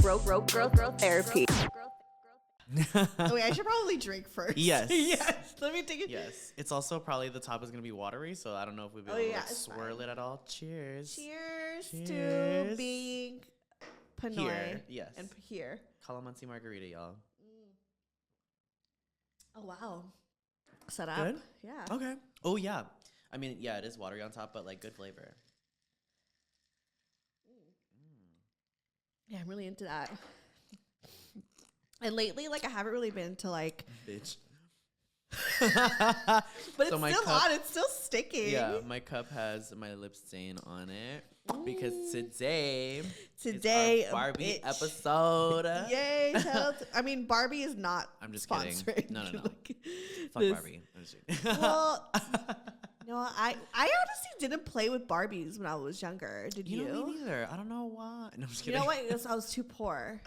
Broke girl therapy. Oh, wait, I should probably drink first. Yes. Yes. Let me take it. Yes. It's also probably the top is going to be watery, so I don't know if we'll be able to like, swirl it at all. Cheers. Cheers to being Pinoy. Here. Yes. And here. Calamansi margarita, y'all. Oh, wow. Set up. Good? Yeah. Okay. Oh, yeah. I mean, yeah, it is watery on top, but like good flavor. Yeah, I'm really into that. And lately, like, I haven't really been to like, Bitch. but it's So my still cup- on. It's still sticking. Yeah, my cup has my lip stain on it because today is our Barbie bitch. episode. Yay! I mean, Barbie is not. I'm just sponsoring. kidding. No. Like, Fuck this- Barbie. I'm just kidding. Well, no, I honestly didn't play with Barbies when I was younger. Did you? You know, me neither. I don't know why. No, I'm just You kidding. know what? I was too poor.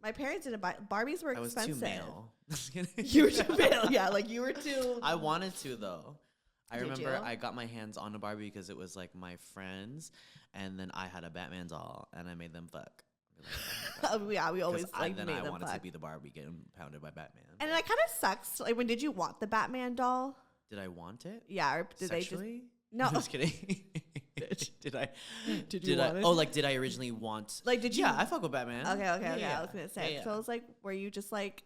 My parents didn't buy Barbies. Were I was expensive. too male. I'm just kidding. You were too male. Yeah, like you were too. I wanted to though. I Did remember you? I got my hands on a Barbie because it was like my friends, and then I had a Batman doll, and I made them fuck. Be like, oh my God. Yeah, we always 'Cause like then made I them wanted fuck. to be the Barbie getting pounded by Batman. And that kind of sucks. Like, when did you want the Batman doll? Did I want it? Yeah, or did Sexually? they just? No. I'm just kidding. did I? Did you want it? Oh, like did I originally want? Like, did you? Yeah, I fuck with Batman. Okay. Yeah. I was gonna say. Yeah, So I was like, were you just like,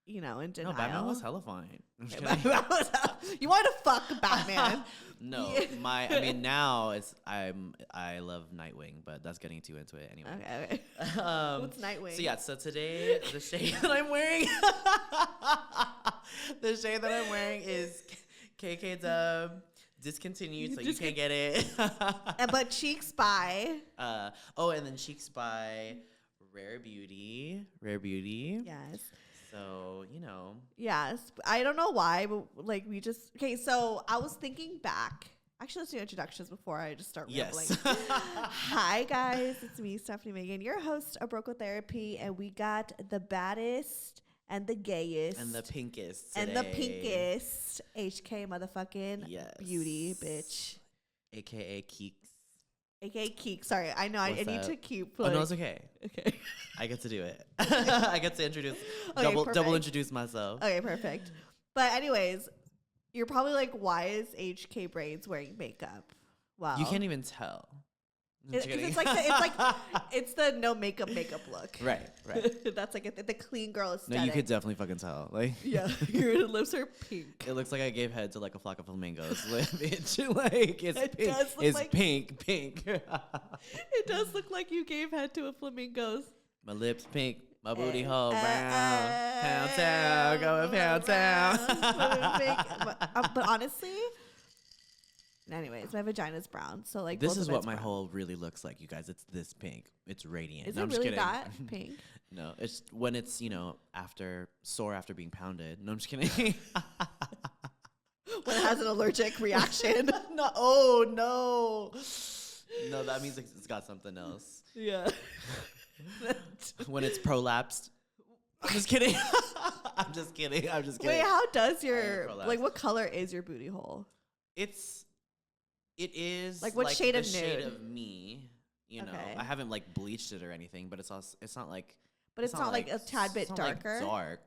in denial? No, Batman was hella fine. I'm just Okay, kidding. Batman was you wanted to fuck Batman? No, Yeah. I mean now I love Nightwing, but that's getting too into it anyway. Okay. What's Nightwing? So yeah, so today the shade that I'm wearing, the shade that I'm wearing is KK Dub discontinued, so you can't get it. But Cheeks by. And then Cheeks by Rare Beauty. Yes. So Yes. I don't know why, but like we just so I was thinking back. Actually, let's do introductions before I just start rambling. yes. Hi guys, it's me, Stefanie Maegan, your host of Broco Therapy, and we got the baddest and the gayest And the pinkest and the today. pinkest HK motherfucking Yes. beauty bitch, AKA Keeks. aka Keek. Sorry, I know I What's need up? to keep. Oh Like, no, it's okay. okay. I get to do it. I get to introduce double perfect. introduce myself. Okay, perfect. But anyways, you're probably like, why is HK Braids wearing makeup? Wow. You can't even tell. I'm just kidding. It's the no makeup look. right. That's like the clean girl No, aesthetic. you could definitely fucking tell. Like, Yeah, your lips are pink. it looks like I gave head to like a flock of flamingos. Bitch, like it's It pink. does look It's like- pink. It does look like you gave head to a flamingo's. My lips pink. My booty hole Uh, brown. Pound town, going pound town. But honestly, anyways, my vagina's brown, so like This both is of what it's my brown. hole really looks like, you guys. It's this pink. It's radiant. Is No, it I'm just really kidding. that pink? No, it's when it's sore after being pounded. No, I'm just kidding. When it has an allergic reaction. No, oh no. No, that means it's got something else. Yeah. When it's prolapsed. I'm just kidding. I'm just kidding. Wait, how does your prolapse. like what color is your booty hole? It is Like, what shade the of shade nude? of me. Okay. I haven't like bleached it or anything, but it's not like. But it's not like a tad bit it's not, like, darker.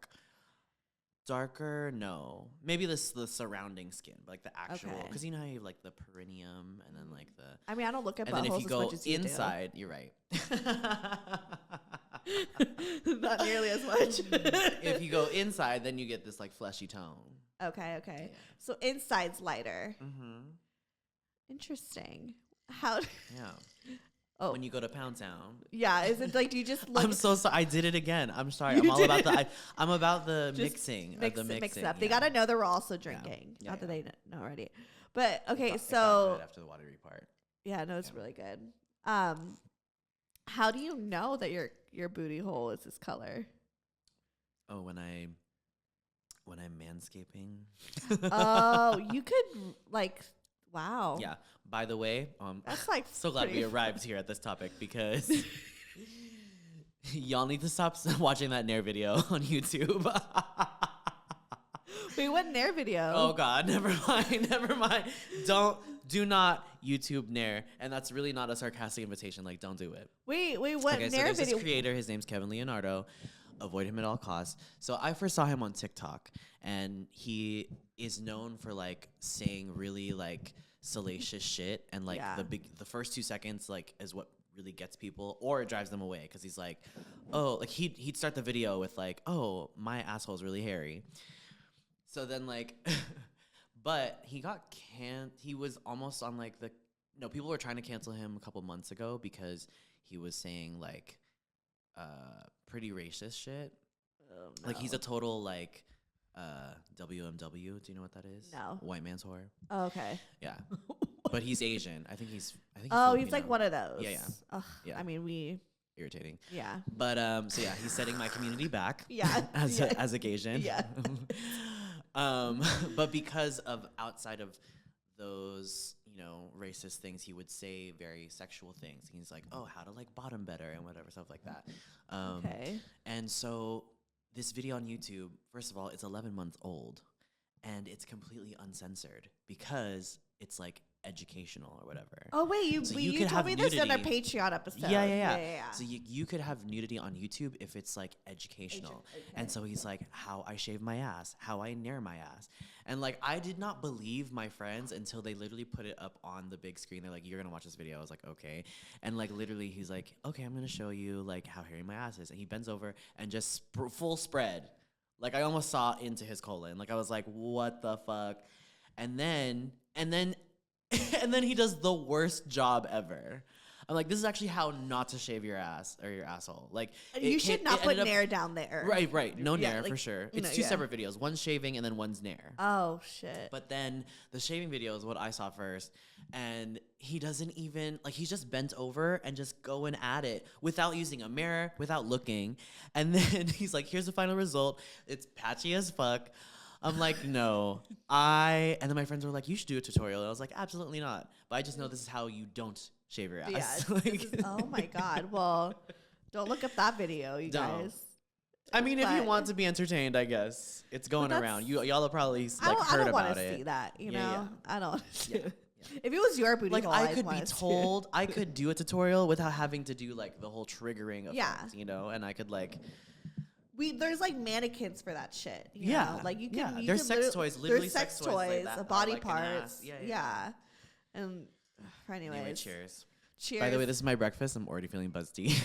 Darker, no. Maybe the surrounding skin, but like the actual, Okay. because you know how you have like the perineum and then like the. I mean, I don't look at And then if buttholes you as go much as you inside, you're right. do. Not nearly as much. If you go inside, then you get this like fleshy tone. Okay. Yeah. So inside's lighter. Mm-hmm. Interesting. How? Yeah. Oh, When you go to Pound Town. yeah. Is it like, do you just look? I'm so sorry. I did it again. I'm sorry. You I'm all did about it. I'm about the Just mixing. mix of the it mixing. up. They yeah. gotta know that we're also drinking. Yeah, Not that yeah. they know already. But okay, It got so good after the watery part. yeah, no, it's Yeah. really good. How do you know that your booty hole is this color? Oh, when I'm manscaping. Oh, you could like, wow. Yeah. By the way, That's like so glad we pretty- arrived here at this topic because y'all need to stop watching that Nair video on YouTube. Wait, what Nair video? Oh God, never mind. Do not YouTube Nair, and that's really not a sarcastic invitation. Like, don't do it. Wait, what Okay, so Nair there's video? this creator. His name's Kevin Leonardo. Avoid him at all costs. So I first saw him on TikTok, and he is known for like saying really like salacious shit, and like the first 2 seconds like is what really gets people, or it drives them away, because he's like, oh, like he'd start the video with like, oh, my asshole's really hairy. So then like, but he was almost on like people were trying to cancel him a couple months ago because he was saying like pretty racist shit. Oh, no. Like he's a total like WMW. Do you know what that is? No. White man's whore. Oh, okay. Yeah. But he's Asian. I think he's oh, he's Filipino. like one of those. Yeah. Ugh, Yeah. I mean, Irritating. yeah. But so yeah, he's setting my community back. Yeah. as a Gaysian. Yeah. But because of outside of those, racist things, he would say very sexual things. He's like, oh, how to like bottom better and whatever, stuff like that. Okay. And so this video on YouTube, first of all, it's 11 months old, and it's completely uncensored because it's like educational or whatever. Oh wait, So you could told have me this in our nudity. Patreon episode. Yeah. So you could have nudity on YouTube if it's like educational. Okay. And so he's like, how I shave my ass, how I nair my ass. And like, I did not believe my friends until they literally put it up on the big screen. They're like, you're gonna watch this video. I was like, okay. And like literally he's like, okay, I'm gonna show you like how hairy my ass is. And he bends over and just full spread. Like I almost saw into his colon. Like I was like, what the fuck? And then he does the worst job ever. I'm like, this is actually how not to shave your ass or your asshole. Like, You should not put Nair down there. Right. No Yeah, Nair like, for sure. It's no, two yeah. separate videos. One's shaving and then one's Nair. Oh shit. But then the shaving video is what I saw first. And he doesn't even, like, he's just bent over and just going at it without using a mirror, without looking. And then he's like, here's the final result. It's patchy as fuck. I'm like, no. And then my friends were like, you should do a tutorial. And I was like, absolutely not. But I just know this is how you don't shave your ass. Yeah. Oh my god. Well, don't look up that video, you guys. I mean, if you want to be entertained, I guess it's going around. Y'all have probably like heard about it. I don't want to see that. You know, yeah. I don't. Yeah. If it was your booty like hole, I could be told I could do a tutorial without having to do like the whole triggering of things, and I could like. There's like mannequins for that shit. You know? Like you can. Yeah. There's sex toys, literally there's sex toys, like body like parts. Yeah. And anyways, anyway, cheers. Cheers. By the way, this is my breakfast. I'm already feeling buzzy.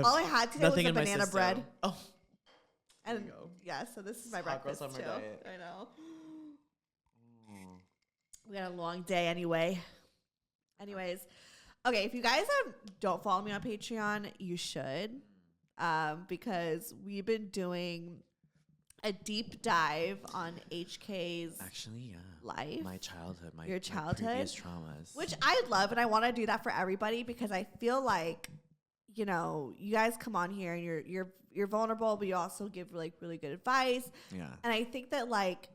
All I had today was a banana bread. Oh. And yeah, so this is my breakfast too. Diet. I know. We got a long day anyway. Anyways, okay, if you guys don't follow me on Patreon, you should. Because we've been doing a deep dive on HK's life. My childhood, my previous traumas. Which I love, and I want to do that for everybody because I feel like, you guys come on here and you're vulnerable, but you also give like really good advice. Yeah. And I think that like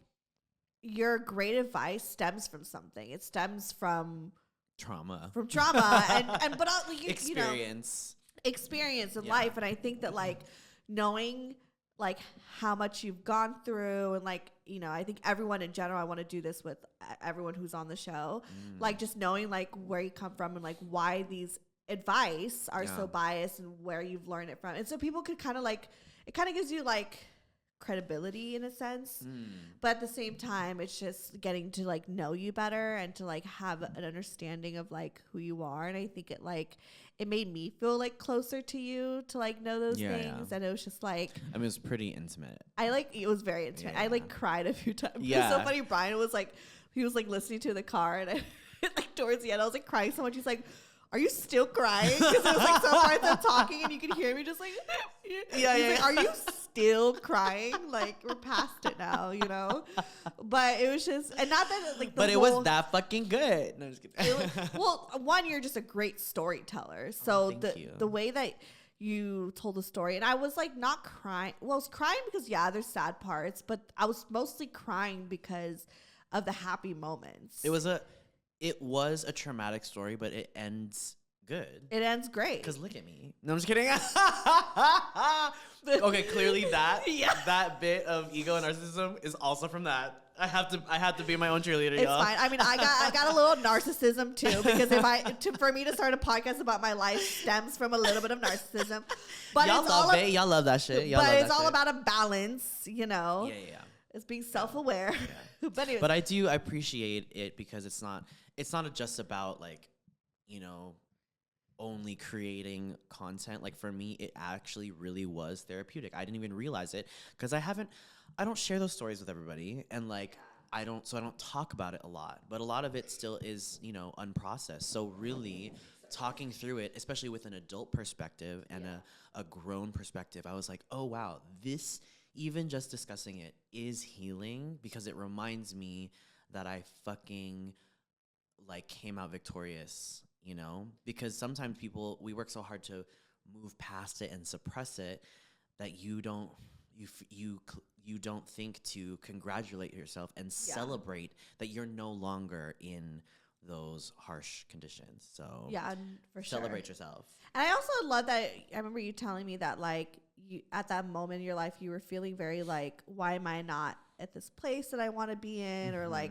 your great advice stems from something. It stems from trauma. and but like, experience. Experience in life. And I think that like knowing like how much you've gone through and like, I think everyone in general, I want to do this with everyone who's on the show, like just knowing like where you come from and like why these advice are so biased and where you've learned it from. And so people could kind of like, it kind of gives you like credibility in a sense, but at the same time it's just getting to like know you better and to like have an understanding of like who you are. And I think it made me feel like closer to you to like know those things. And it was just like, I mean, it was pretty intimate. It was very intimate. I like cried a few times. Yeah. It was so funny. Brian was like, he was like listening to the car and like towards the end I was like crying so much. He's like, are you still crying? Because it was like some parts I'm talking and you can hear me just like, like, are you still crying? Like we're past it now, But it was just, and not that like. But it was that fucking good. No, I'm just kidding. Well, one, you're just a great storyteller. So the way that you told the story, and I was like not crying. Well, I was crying because there's sad parts, but I was mostly crying because of the happy moments. It was a traumatic story, but it ends good. It ends great. Because look at me. No, I'm just kidding. Okay, clearly that bit of ego and narcissism is also from that. I have to be my own cheerleader. It's fine. I mean, I got a little narcissism too, because for me to start a podcast about my life stems from a little bit of narcissism. But y'all love that shit. But it's all about a balance, you know. Yeah. It's being self-aware. Yeah. But I do appreciate it because it's not just about like, you know, only creating content. Like for me, it actually really was therapeutic. I didn't even realize it because I don't share those stories with everybody, and like I don't talk about it a lot, but a lot of it still is, you know, unprocessed. So really talking through it, especially with an adult perspective and a grown perspective, I was like, oh wow, this, even just discussing it is healing, because it reminds me that I fucking like came out victorious, you know? Because sometimes we work so hard to move past it and suppress it that you don't think to congratulate yourself and celebrate that you're no longer in those harsh conditions. So yeah, for sure. Celebrate yourself. And I also love that I remember you telling me that like you at that moment in your life you were feeling very like, why am I not at this place that I want to be in, or like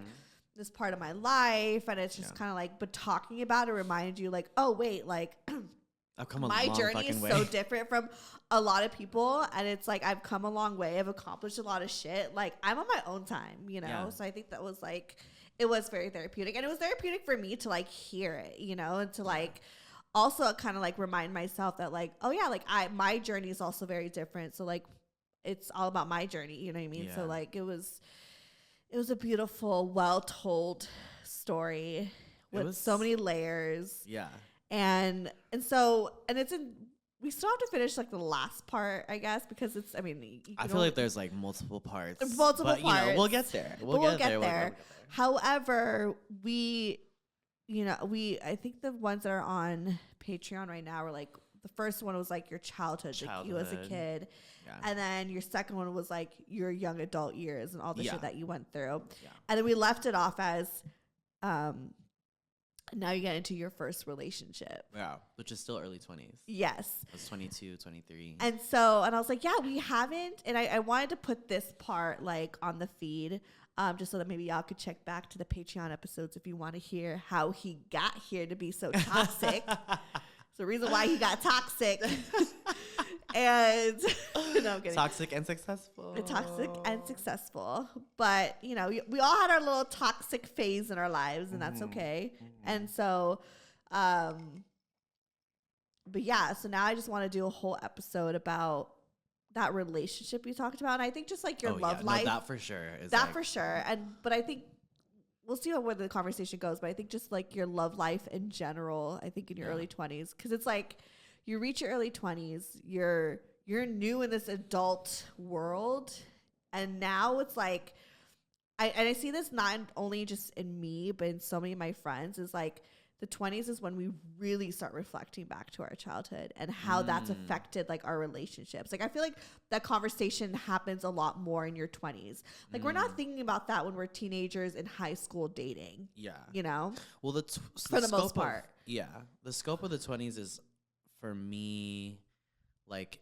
this part of my life, and it's just kind of like, but talking about it reminded you like, oh wait, like I've come a my long journey is way. so different from a lot of people, and it's like I've come a long way, I've accomplished a lot of shit, like I'm on my own time, you know. So I think that was like, it was very therapeutic, and it was therapeutic for me to like hear it, you know, and to like also kind of like remind myself that like, oh yeah, like my journey is also very different, so like it's all about my journey, you know what I mean? So like it was a beautiful, well told story with so many layers. Yeah. And we still have to finish like the last part, I guess, because it's, I mean, I feel like there's like multiple parts. But, you know, we'll get there. We'll get there. However, I think the ones that are on Patreon right now are like, the first one was like your childhood. Like you as a kid. Yeah. And then your second one was like your young adult years and all the shit that you went through. Yeah. And then we left it off as, now you get into your first relationship. Yeah, which is still early 20s. Yes. I was 22, 23. And I was like, yeah, we haven't. And I wanted to put this part like on the feed, just so that maybe y'all could check back to the Patreon episodes if you want to hear how he got here to be so toxic. It's the reason why he got toxic. And no, I'm kidding. Toxic and successful. Toxic and successful. But, you know, we all had our little toxic phase in our lives, and that's okay. And so, but yeah, so now I just want to do a whole episode about that relationship you talked about. And I think just like your love life. No, that for sure. For sure. But I think we'll see where the conversation goes. But I think just like your love life in general, I think in your early 20s, because it's like, you reach your early 20s, you're new in this adult world, and now it's like, I see this not only just in me, but in so many of my friends, is like the 20s is when we really start reflecting back to our childhood and how that's affected like our relationships. Like I feel like that conversation happens a lot more in your 20s. Like we're not thinking about that when we're teenagers in high school dating. Yeah. You know? Well, for the most part. The scope of the 20s is, for me, like,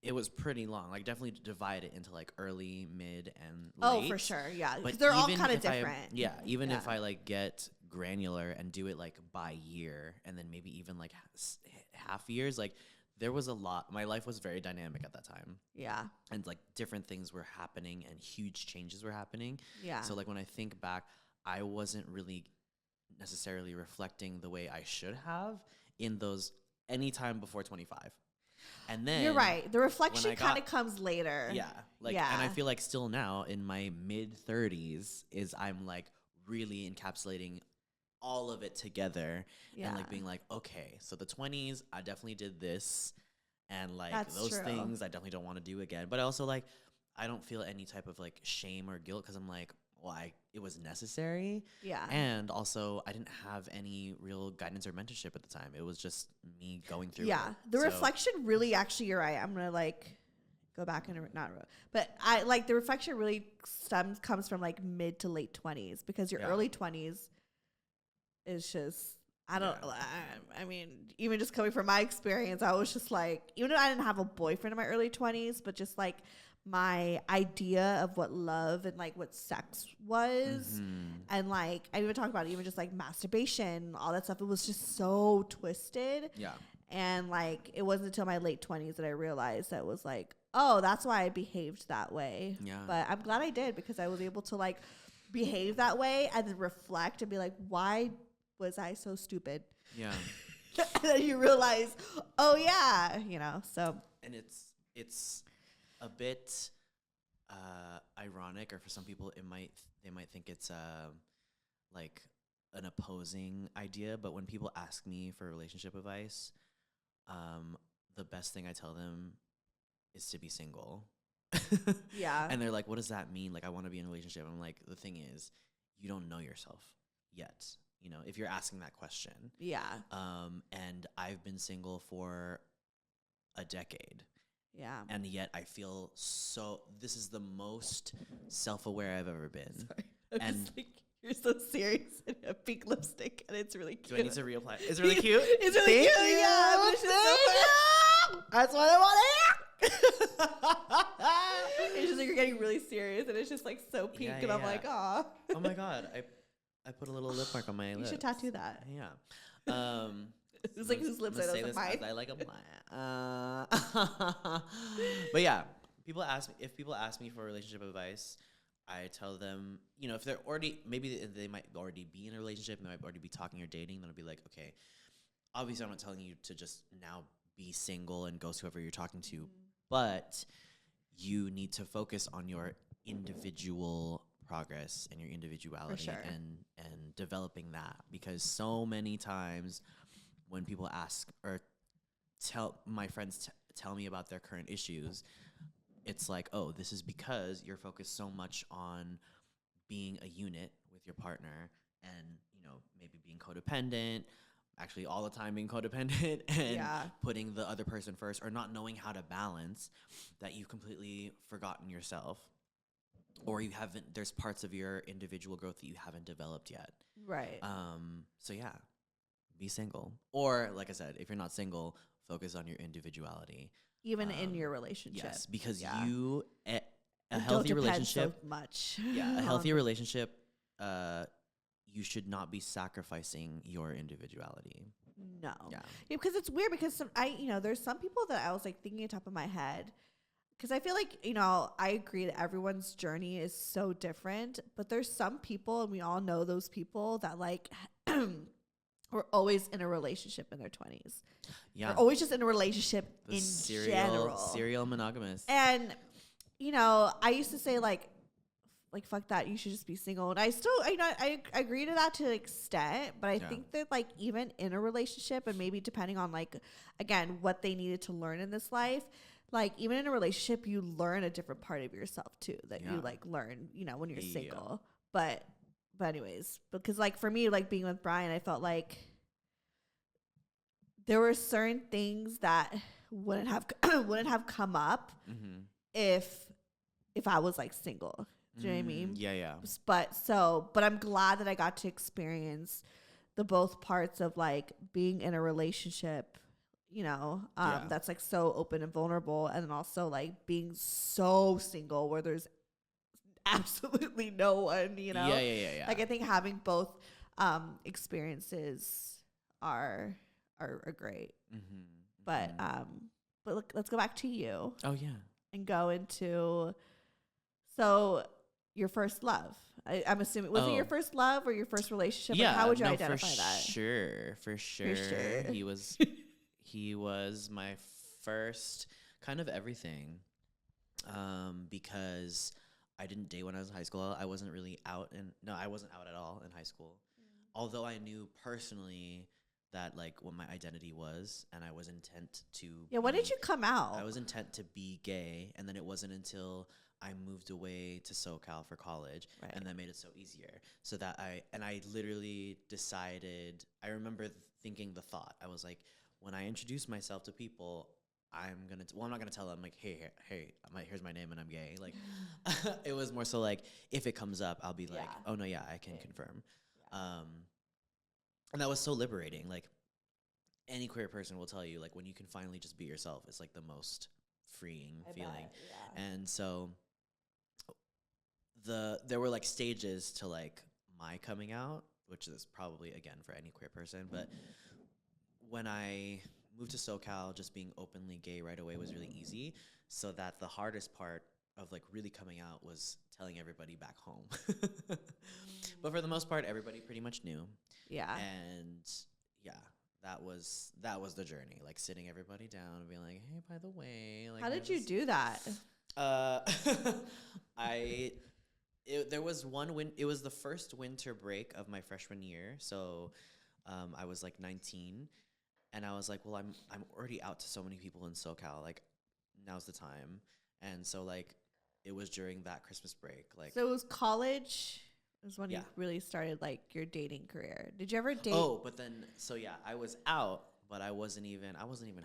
it was pretty long. Like, definitely divide it into, like, early, mid, and late. Oh, for sure, yeah. Because they're all kind of different. If I, like, get granular and do it, like, by year, and then maybe even, like, half years, like, there was a lot. My life was very dynamic at that time. Yeah. And, like, different things were happening, and huge changes were happening. Yeah. So, like, when I think back, I wasn't really necessarily reflecting the way I should have in those anytime before 25. And then you're right. The reflection kind of comes later. Yeah. And I feel like still now in my mid 30s is I'm like really encapsulating all of it together and like being like, okay, so the 20s, I definitely did this. And like those things I definitely don't want to do again. But also like, I don't feel any type of like shame or guilt because I'm like, well, it was necessary. Yeah. And also, I didn't have any real guidance or mentorship at the time. It was just me going through it. Yeah. The reflection really, actually, you're right. I'm going to like go back and but I like the reflection really comes from like mid to late 20s, because your early 20s is just, I mean, even just coming from my experience, I was just like, even though I didn't have a boyfriend in my early 20s, but just like my idea of what love and like what sex was. And like I even talked about even just like masturbation, all that stuff. It was just so twisted. Yeah. And like it wasn't until my late 20s that I realized that it was like, oh, that's why I behaved that way. Yeah. But I'm glad I did, because I was able to like behave that way and then reflect and be like, why was I so stupid? Yeah. And then you realize, oh yeah, you know. So and it's a bit ironic, or for some people they might think it's like an opposing idea, but when people ask me for relationship advice, the best thing I tell them is to be single. yeah. And they're like, what does that mean? Like, I want to be in a relationship. I'm like, the thing is, you don't know yourself yet, you know, if you're asking that question. Yeah. And I've been single for a decade. Yeah. And yet I feel this is the most self-aware I've ever been. Sorry. I'm And just like, you're so serious and you have pink lipstick and it's really cute. do I need to reapply? It's really cute. It's really Thank cute. you. Yeah. I'm just so That's what I want to hear. it's just like you're getting really serious and it's just like so pink and I'm like, aw. Oh my God. I put a little lip mark on my lips. You should tattoo that. Yeah. It's like whose lips are those? Mine. I like them. But yeah, if people ask me for relationship advice, I tell them, you know, if they're already, maybe they might already be in a relationship and they might already be talking or dating, then I'll be like, okay, obviously I'm not telling you to just now be single and ghost whoever you're talking to, but you need to focus on your individual progress and your individuality sure. and developing that, because so many times when people ask or tell my friends tell me about their current issues, it's like, oh, this is because you're focused so much on being a unit with your partner and, you know, maybe being codependent, actually all the time being codependent and putting the other person first, or not knowing how to balance, that you've completely forgotten yourself, or there's parts of your individual growth that you haven't developed yet. Right. So yeah, be single. Or like I said, if you're not single, focus on your individuality. Even in your relationship. Yes, because a It healthy don't depend relationship, so much. a healthy relationship, you should not be sacrificing your individuality. No. Yeah. Because it's weird, because there's some people that I was like thinking on top of my head, because I feel like, I agree that everyone's journey is so different, but there's some people, and we all know those people, that like were always in a relationship in their 20s. Yeah. They're always just in a relationship general. Serial monogamous. And, I used to say like fuck that, you should just be single. And I still, I agree to that to an extent, but I think that like even in a relationship, and maybe depending on like, again, what they needed to learn in this life, like even in a relationship, you learn a different part of yourself too, that you like learn, when you're single. But anyways, because like for me, like being with Brian, I felt like there were certain things that wouldn't have come up if I was like single. Do you know what I mean? Yeah. But I'm glad that I got to experience the both parts of like being in a relationship, that's like so open and vulnerable, and then also like being so single where there's absolutely no one, Yeah. Like I think having both experiences are great. But look, let's go back to you. Oh yeah. And go into your first love. I'm assuming, was it your first love or your first relationship? Yeah. Like, how would you identify that? For sure. He was my first kind of everything. Because I didn't date when I was in high school. I wasn't really out, I wasn't out at all in high school. Although I knew personally that like what my identity was, and I was intent to. Yeah, when did you come out? I was intent to be gay, and then it wasn't until I moved away to SoCal for college, and that made it so easier. So that I literally decided. I remember thinking the thought. I was like, when I introduce myself to people, I'm not gonna tell them like, hey, here's my name and I'm gay. Like, it was more so like, if it comes up, I'll be like, oh no, yeah, I can confirm. And that was so liberating. Like, any queer person will tell you, like, when you can finally just be yourself, it's like the most freeing I feeling. bet, yeah. And so there were like stages to like my coming out, which is probably again for any queer person, but when I moved to SoCal, just being openly gay right away was really easy, so that the hardest part of like really coming out was telling everybody back home. But for the most part, everybody pretty much knew. Yeah. And yeah, that was the journey, like sitting everybody down and being like, hey, by the way, like, how did you do that? There was it was the first winter break of my freshman year, so I was like 19, and I was like, well, I'm already out to so many people in SoCal, like now's the time. And so like it was during that Christmas break, like, so it was college is when Yeah. you really started like your dating career. Did you ever date? Oh, but then so yeah, I was out, but I wasn't even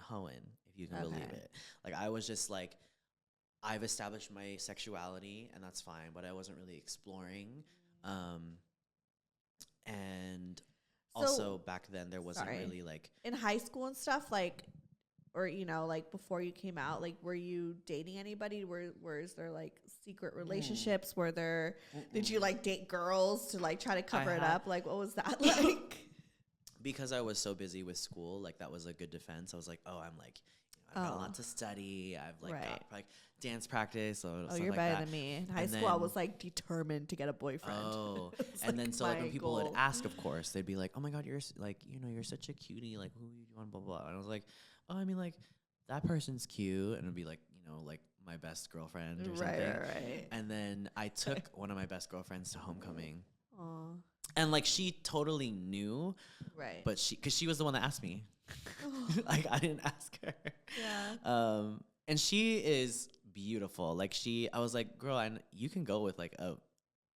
hoeing, if you can believe it. Like I was just like, I've established my sexuality and that's fine, but I wasn't really exploring. And So- also back then there wasn't Sorry. really like, In high school and stuff, like, or you know, like before you came out, like, were you dating anybody? Is there like secret relationships? Were there? Did you like date girls to like try to cover it had- up? Like, what was that like? because I was so busy with school, like that was a good defense. I was like, oh, I'm like, I've got a lot to study. I've like Right. got like dance practice. Or Oh, stuff you're like better that. than me. In high And school, I then- was like determined to get a boyfriend. Oh, It was, and then so like my when people would goal. ask, of course, they'd be like, "Oh my God, you're like, you're such a cutie. Like, who you want?" Blah blah. Blah. And I was like, "Oh, I mean, like, that person's cute," and it'd be like, like my best girlfriend or something. Right. And then I took one of my best girlfriends to homecoming, Aw. and like she totally knew, Right. but because she was the one that asked me, like I didn't ask her. Yeah. And she is beautiful. Like I was like, girl, you can go with like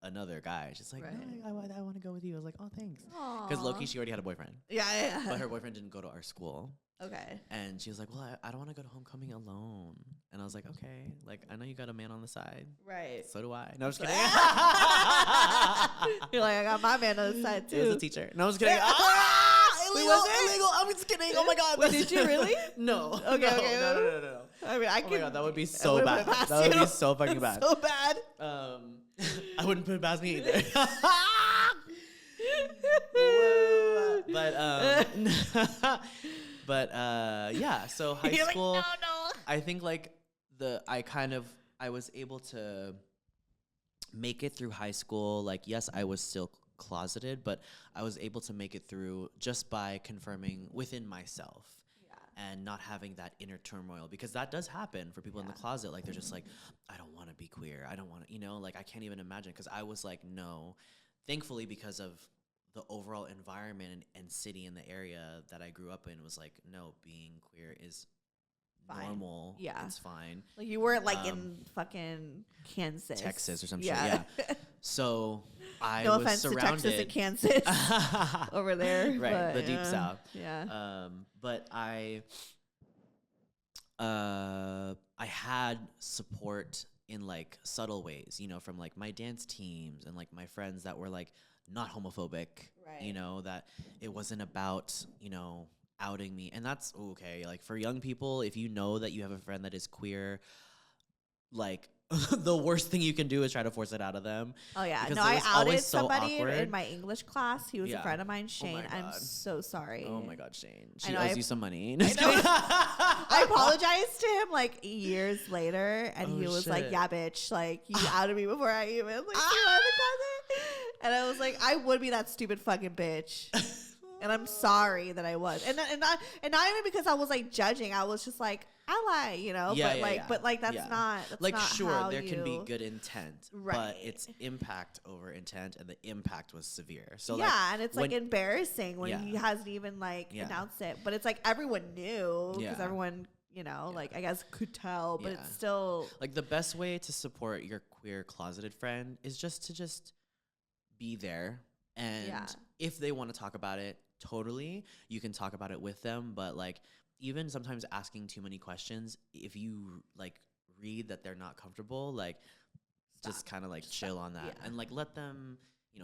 another guy. She's like, Right. no, I want to go with you. I was like, oh, thanks. Because Loki, she already had a boyfriend, Yeah. but her boyfriend didn't go to our school. Okay. And she was like, well, I don't want to go to homecoming alone. And I was like, okay, like I know you got a man on the side. Right. So do I. No, I'm just kidding. You're like, I got my man on the side He was a too. teacher. No, I was kidding. Wait, was it? Illegal. I'm just kidding. Oh my God. Wait, did you really? No. Okay, no, okay. No. I mean, I Oh could. my God, that would be so would've bad. put it past That would you. be so fucking bad. So bad. I wouldn't put it past me either. Whoa. But yeah. So high You're school. like, no. I think like I was able to make it through high school. Like, yes, I was still closeted, but I was able to make it through just by confirming within myself. And not having that inner turmoil, because that does happen for people in the closet. Like, they're just like, I don't want to be queer. I don't want to, like, I can't even imagine. Because I was like, no. Thankfully, because of the overall environment and city in the area that I grew up in, was like, no, being queer is normal. Yeah. It's fine. Like, you weren't like in fucking Kansas, Texas or some shit. Yeah. So I no was offense surrounded. to Texas and Kansas over there, Right, but, the deep south. Yeah. But I had support in like subtle ways, from like my dance teams and like my friends that were like not homophobic, Right. that it wasn't about, outing me. And that's okay. Like, for young people, if you know that you have a friend that is queer, like the worst thing you can do is try to force it out of them. Oh yeah, Because no, it I was outed always so somebody in awkward. my English class. He was a Yeah. friend of mine, Oh Shane. my I'm God. so sorry. Oh my God, Shane. I She know, owes you some money. I apologized to him like years later, and Oh, he was like, shit. "Yeah, bitch, like you outed me before I even like came out of the closet." And I was like, "I would be that stupid fucking bitch." And I'm sorry that I was, and not even because I was like judging. I was just like, I lie, but that's not like, not sure, how there can be you- good intent, Right. but it's impact over intent, and the impact was severe. So yeah, like, and it's like embarrassing when Yeah. he hasn't even like Yeah. announced it, but it's like everyone knew because Yeah. everyone like I guess could tell, but Yeah. it's still like the best way to support your queer closeted friend is just to be there, and Yeah. if they want to talk about it, totally, you can talk about it with them. But like, even sometimes asking too many questions, if you like read that they're not comfortable, like just kind of like chill on that, Yeah. and like let them,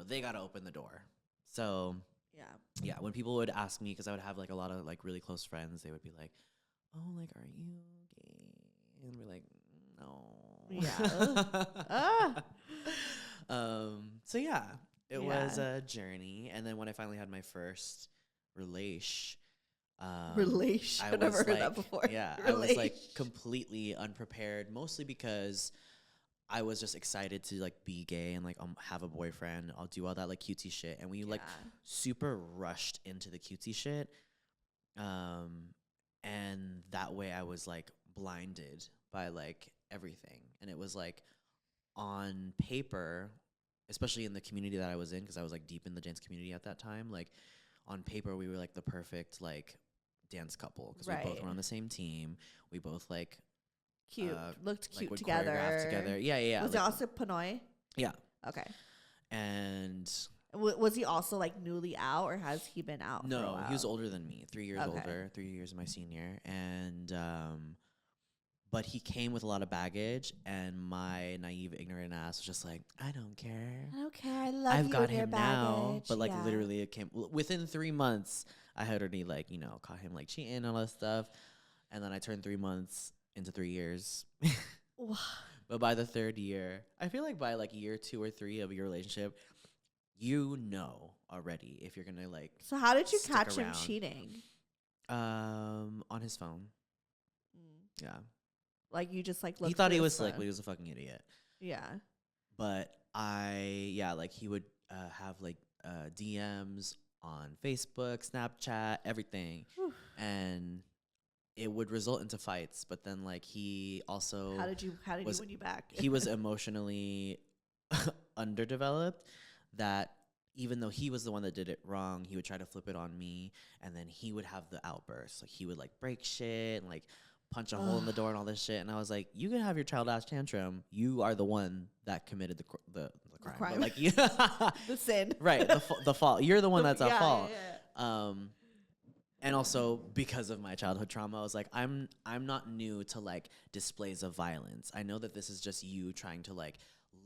they got to open the door. So yeah. when people would ask me, because I would have like a lot of like really close friends, they would be like, oh, like, are you gay? And we're like, no. Yeah. So yeah, it was a journey. And then when I finally had my first relation, I've never heard that before. Yeah, I was like completely unprepared, mostly because I was just excited to like be gay and like have a boyfriend. I'll do all that like cutesy shit, and we like super rushed into the cutesy shit, and that way I was like blinded by like everything, and it was like on paper, especially in the community that I was in, because I was like deep in the dance community at that time. Like on paper, we were like the perfect like dance couple because we both were on the same team. We both like cute, looked cute like, together. Yeah. Was like, it also Pinoy? Yeah. Okay. And was he also like newly out, or has he been out? No, he was older than me, 3 years older, 3 years my senior, and but he came with a lot of baggage, and my naive, ignorant ass was just like, I don't care. I love I've you got and your him now. baggage. But like literally, it came within 3 months. I had already like caught him like cheating and all that stuff, and then I turned 3 months into 3 years. But by the third year, I feel like by like year 2 or 3 of your relationship, already if you're gonna like. So how did you catch him cheating? On his phone. Yeah. Like you just like he thought he was slick, but he was a fucking idiot. Yeah. But like he would have like DMs on Facebook, Snapchat, everything. Whew. And it would result into fights. But then like he also how did he win you back? He was emotionally underdeveloped, that even though he was the one that did it wrong, he would try to flip it on me, and then he would have the outbursts. Like he would like break shit and like punch a hole in the door and all this shit. And I was like, you can have your child ass tantrum. You are the one that committed the crime. But like the sin. Right. The fault. You're the one that's at fault. Yeah. And also because of my childhood trauma, I was like, I'm not new to like displays of violence. I know that this is just you trying to like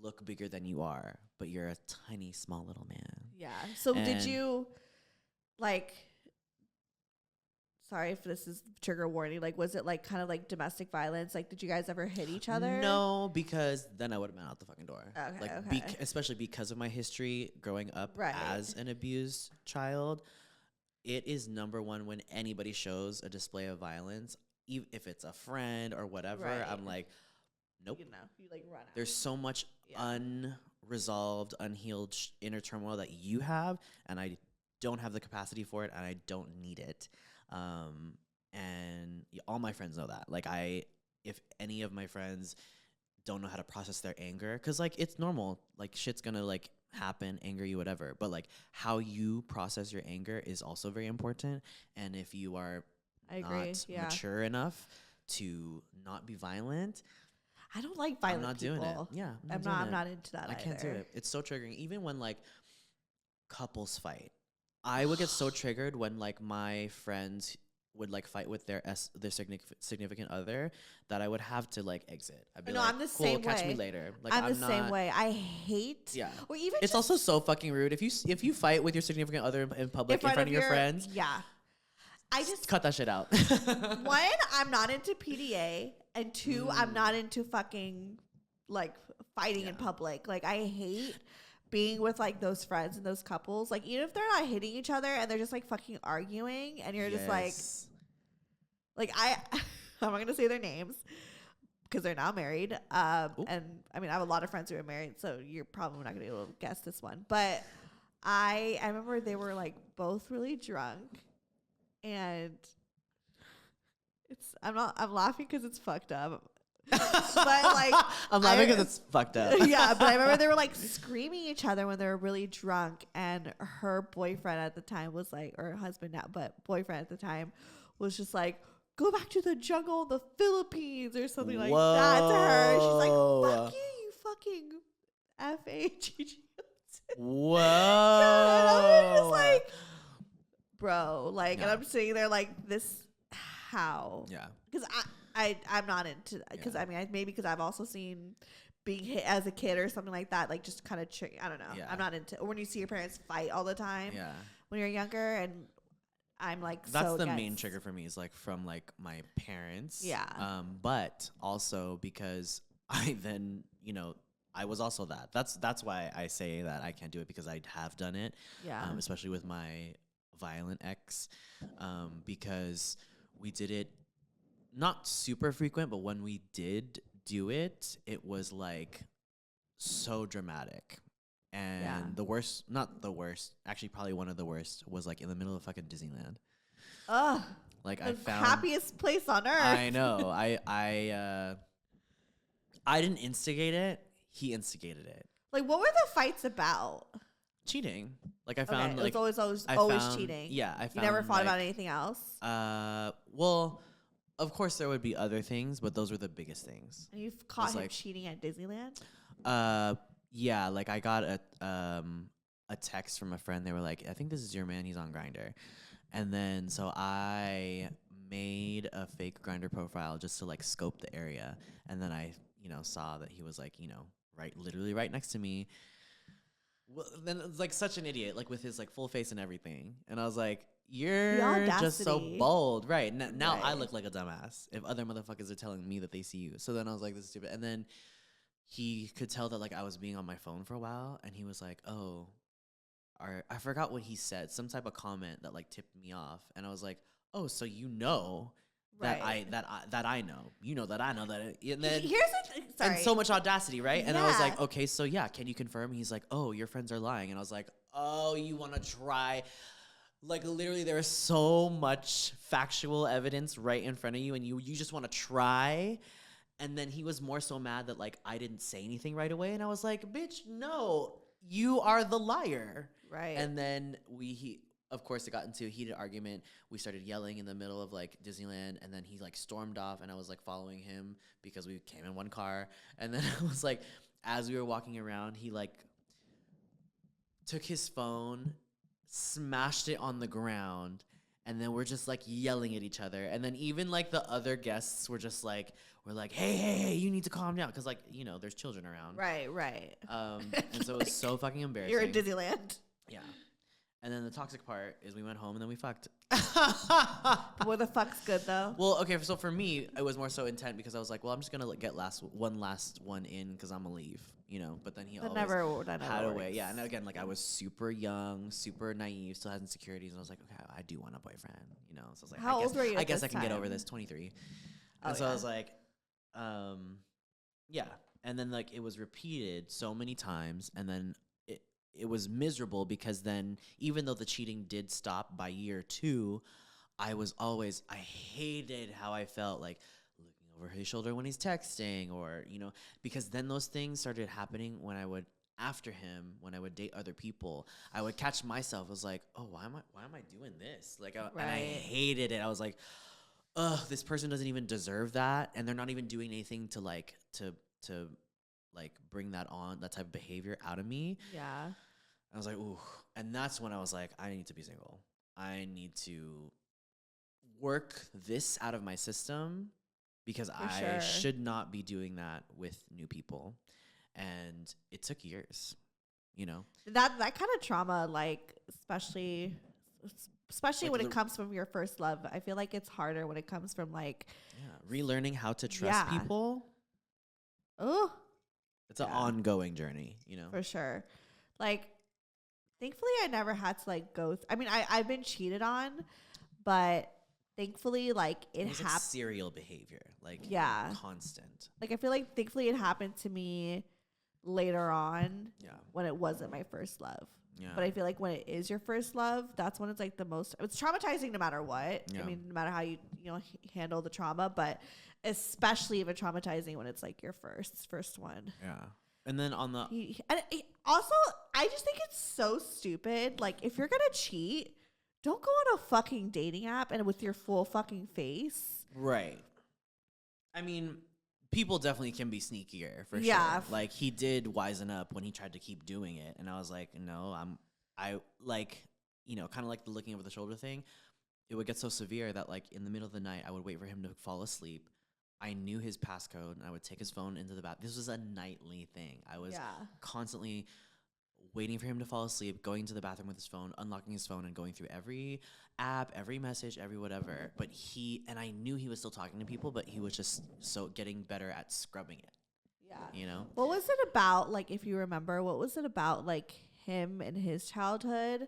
look bigger than you are, but you're a tiny, small little man. Yeah. So did you like, sorry if this is trigger warning, like was it like kind of like domestic violence? Like did you guys ever hit each other? No, because then I would have been out the fucking door. Okay, like especially because of my history growing up as an abused child. It is number one when anybody shows a display of violence, even if it's a friend or whatever. I'm like, nope. You like run out. There's so much unresolved, unhealed inner turmoil that you have, and I don't have the capacity for it, and I don't need it. And all my friends know that. Like if any of my friends don't know how to process their anger, because like it's normal, like shit's gonna like happen, anger you, whatever, but like how you process your anger is also very important. And if you are mature enough to not be violent, I don't like violent I'm not people. doing it. Yeah, I'm not into that. I can't do it. It's so triggering. Even when like couples fight, I would get so triggered when like my friends would like fight with their significant other, that I would have to like exit. I'd be like, I'm the cool, same catch way. me later. Like I'm the same way. I hate. Yeah. Or even it's also so fucking rude if you fight with your significant other in public in front of your friends. Yeah. I just cut that shit out. One, I'm not into PDA, and two, I'm not into fucking like fighting in public. Like I hate being with like those friends and those couples, like even if they're not hitting each other and they're just like fucking arguing, and you're just like I'm not gonna say their names because they're now married. And I mean I have a lot of friends who are married, so you're probably not gonna be able to guess this one. But I remember they were like both really drunk, and I'm laughing because it's fucked up. But like I'm laughing because it's fucked up. Yeah, but I remember they were like screaming at each other when they were really drunk, and her boyfriend at the time was like, or husband now, but boyfriend at the time was just like, go back to the jungle in the Philippines or something like that to her. She's like, fuck you fucking F-A-G-G. Whoa. Yeah, and I was just like, bro, like, and I'm sitting there like, this, how? Yeah. Because I'm not into that. Because I mean, maybe because I've also seen being hit as a kid or something like that, like just kind of I don't know. Yeah. I'm not into, or when you see your parents fight all the time when you're younger, and I'm like, that's so the main against. trigger for me is like from like my parents. Yeah. But also because I then, you know, I was also that. That's why I say that I can't do it, because I have done it. Yeah. Especially with my violent ex, because we did it not super frequent, but when we did do it, it was like so dramatic. And the worst, not the worst, actually probably one of the worst was like in the middle of fucking Disneyland. Ugh. Like the I found happiest place on earth. I know. I didn't instigate it. He instigated it. Like, what were the fights about? Cheating. Like I found it was always cheating. Yeah, I found. You never thought about anything else? Well, of course there would be other things, but those were the biggest things. And you've caught him cheating at Disneyland? Yeah, like I got a text from a friend. They were like, "I think this is your man. He's on Grindr." And then so I made a fake Grindr profile just to like scope the area, and then I, you know, saw that he was like, you know, literally right next to me. Well, then it's like such an idiot, like with his like full face and everything, and I was like, "You're just so bold, right?" Now I look like a dumbass if other motherfuckers are telling me that they see you. So then I was like, "This is stupid," and then he could tell that like I was being on my phone for a while, and he was like, "Oh." I forgot what he said, some type of comment that like tipped me off, and I was like, "Oh, so you know that I know, you know that I know that," and then and so much audacity, right? And I was like, "Okay, so yeah, can you confirm?" He's like, "Oh, your friends are lying," and I was like, "Oh, you want to try?" Like literally, there is so much factual evidence right in front of you, and you just want to try. And then he was more so mad that like I didn't say anything right away, and I was like, "Bitch, no, you are the liar." Right. And then of course, it got into a heated argument. We started yelling in the middle of like Disneyland, and then he like stormed off, and I was like following him because we came in one car. And then I was like, as we were walking around, he like took his phone, smashed it on the ground, and then we're just like yelling at each other. And then even like the other guests were just like, hey, you need to calm down. Cause like, you know, there's children around. Right. And so it was so fucking embarrassing. You're at Disneyland. Yeah. And then the toxic part is we went home and then we fucked. Were the fucks good though? Well, okay. So for me, it was more so intent because I was like, well, I'm just going to get one last one in cause I'm going to leave, you know, but then he always had a way. Yeah. And again, like I was super young, super naive, still had insecurities. And I was like, okay, I do want a boyfriend, you know? So I was like, how old were you? I guess I can get over this. 23. And so I was like, yeah. And then like it was repeated so many times, and then it was miserable because then even though the cheating did stop by year 2, I hated how I felt like looking over his shoulder when he's texting, or, you know, because then those things started happening when I would date other people. I would catch myself. I was like, oh, why am I doing this? Like, and I hated it. I was like, ugh, this person doesn't even deserve that, and they're not even doing anything to bring that type of behavior out of me. Yeah. I was like, ooh. And that's when I was like, I need to be single. I need to work this out of my system because I should not be doing that with new people. And it took years, you know? That kind of trauma, like, especially like when it comes from your first love, I feel like it's harder when it comes from like relearning how to trust people. Oh, it's an ongoing journey, you know? For sure. Like, thankfully I never had to like go I mean, I've been cheated on, but thankfully like it happened. Like serial behavior, like constant. Like I feel like thankfully it happened to me later on when it wasn't my first love. Yeah. But I feel like when it is your first love, that's when it's like the most, it's traumatizing no matter what. Yeah. I mean, no matter how you handle the trauma, but especially even traumatizing when it's like your first one. Yeah. And then on the also, I just think it's so stupid. Like, if you're gonna cheat, don't go on a fucking dating app and with your full fucking face. Right. I mean, people definitely can be sneakier for sure. Like, he did wisen up when he tried to keep doing it, and I was like, no, I like, you know, kind of like the looking over the shoulder thing. It would get so severe that like in the middle of the night, I would wait for him to fall asleep. I knew his passcode, and I would take his phone into the bath. This was a nightly thing. I was constantly waiting for him to fall asleep, going to the bathroom with his phone, unlocking his phone, and going through every app, every message, every whatever. But I knew he was still talking to people, but he was just so getting better at scrubbing it. Yeah. You know? What was it about, like, if you remember, what was it about, like, him and his childhood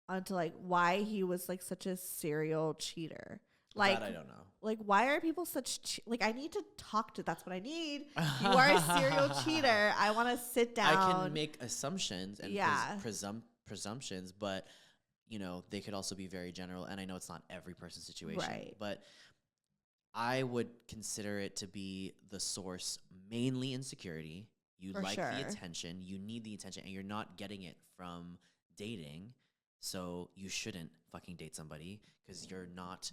onto, like, why he was, like, such a serial cheater? Like, that I don't know. Like, why are people such like? I need to talk to. That's what I need. You are a serial cheater. I want to sit down. I can make assumptions and presumptions, but you know they could also be very general. And I know it's not every person's situation, right? But I would consider it to be the source mainly insecurity. You like the attention. You need the attention, and you're not getting it from dating. So you shouldn't fucking date somebody because you're not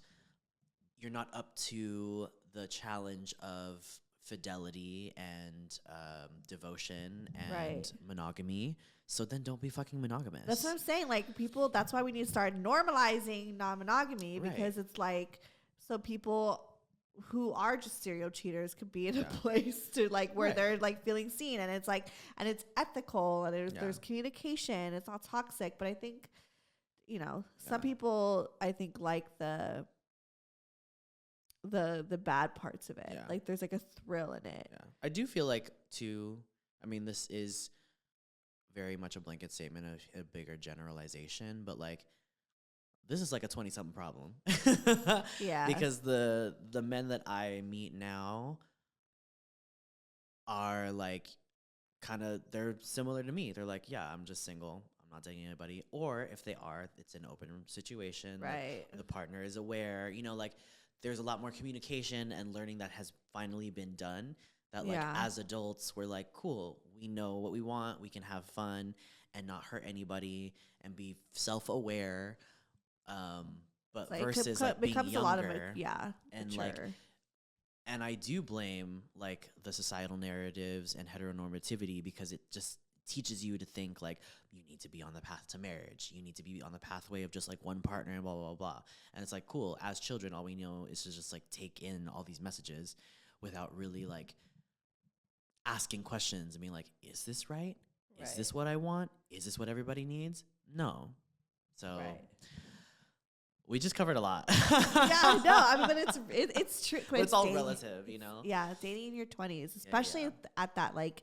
up to the challenge of fidelity and devotion and monogamy. So then don't be fucking monogamous. That's what I'm saying. Like, people, that's why we need to start normalizing non-monogamy, because it's like, so people who are just serial cheaters could be in a place to like where they're like feeling seen, and it's like, and it's ethical, and there's communication. It's not toxic. But I think, you know, some people, I think, like the bad parts of it. Like, there's like a thrill in it. I do feel like too, I mean, this is very much a blanket statement of a bigger generalization, but like this is like a 20-something problem. Because the men that I meet now are like they're similar to me. They're like, yeah, I'm just single. I'm not dating anybody. Or if they are, it's an open situation. Right. Like, the partner is aware, you know, like there's a lot more communication and learning that has finally been done, that like as adults we're like, cool, we know what we want, we can have fun and not hurt anybody and be self-aware, but like versus like being younger, a lot of and like, and I do blame like the societal narratives and heteronormativity, because it just teaches you to think like you need to be on the path to marriage, you need to be on the pathway of just like one partner and blah blah blah. And it's like, cool, as children all we know is to just like take in all these messages without really like asking questions and being like, is this right? Is this what I want? Is this what everybody needs? No. So we just covered a lot. I mean, but it's true. But it's all relative, you know? Yeah, dating in your 20s, especially at that like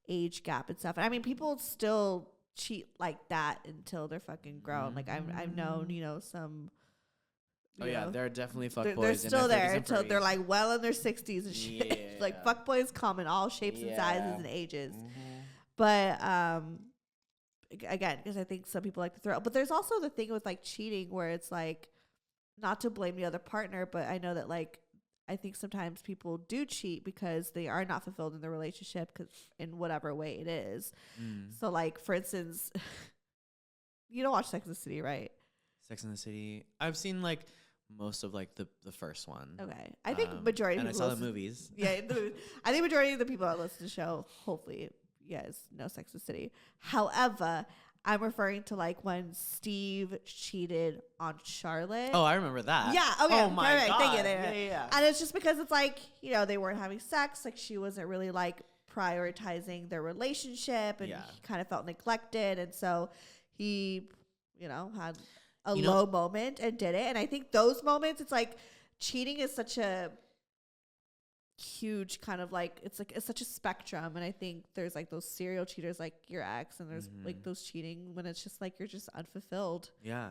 age gap and stuff. And I mean, people still cheat like that until they're fucking grown. Like I've known, you know, some. There are definitely fuckboys. They're still there until they're like well in their 60s and shit. Like fuckboys come in all shapes and sizes and ages. But again, because I think some people like to throw. But there's also the thing with like cheating where it's like, not to blame the other partner, but I know that like, I think sometimes people do cheat because they are not fulfilled in the relationship, because in whatever way it is. So like, for instance, you don't watch Sex and the City, right? Sex and the City. I've seen like most of like the first one. Okay. I think majority of people. And I saw the movies. Yeah. I think majority of the people that listen to the show, hopefully, yes, know Sex and the City. However, I'm referring to like when Steve cheated on Charlotte. Oh, I remember that. Yeah. Oh, yeah. Oh my God. Thank you. Yeah. And it's just because it's like, you know, they weren't having sex. Like, she wasn't really like prioritizing their relationship, and he kind of felt neglected. And so he, you know, had a low moment and did it. And I think those moments, it's like cheating is such a huge kind of like, it's such a spectrum. And I think there's like those serial cheaters like your ex, and there's like those cheating when it's just like you're just unfulfilled. Yeah.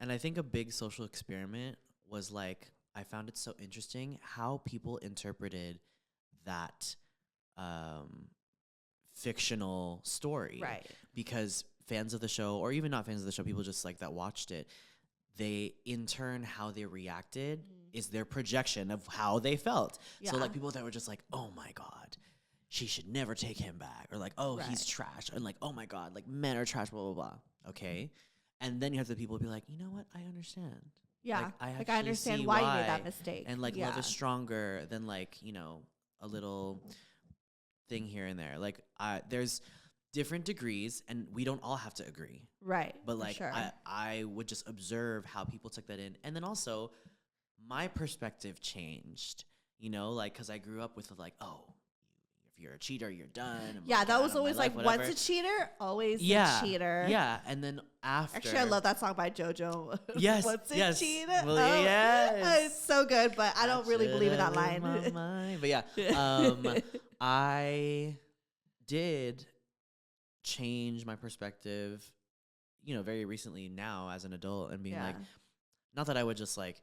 And I think a big social experiment was like, I found it so interesting how people interpreted that fictional story. Right. Because fans of the show, or even not fans of the show, people just like that watched it, they in turn how they reacted is their projection of how they felt. So like people that were just like, oh my God, she should never take him back, or like, oh, he's trash, and like, oh my God, like men are trash, blah blah blah. Okay. And then you have the people be like, you know what, I understand. Yeah. Like I understand why you made that mistake. And like love is stronger than like, you know, a little thing here and there. Like there's different degrees, and we don't all have to agree. Right. But like I would just observe how people took that in. And then also my perspective changed, you know, like, cause I grew up with like, oh, if you're a cheater, you're done. Yeah, that was always like, once a cheater, always a cheater. Yeah, and then after. Actually, I love that song by JoJo. Yes, Once a yes. cheater. Well, yes. It's so good, but I don't really believe in that line. But yeah, I did change my perspective, you know, very recently now as an adult, and being like, not that I would just like,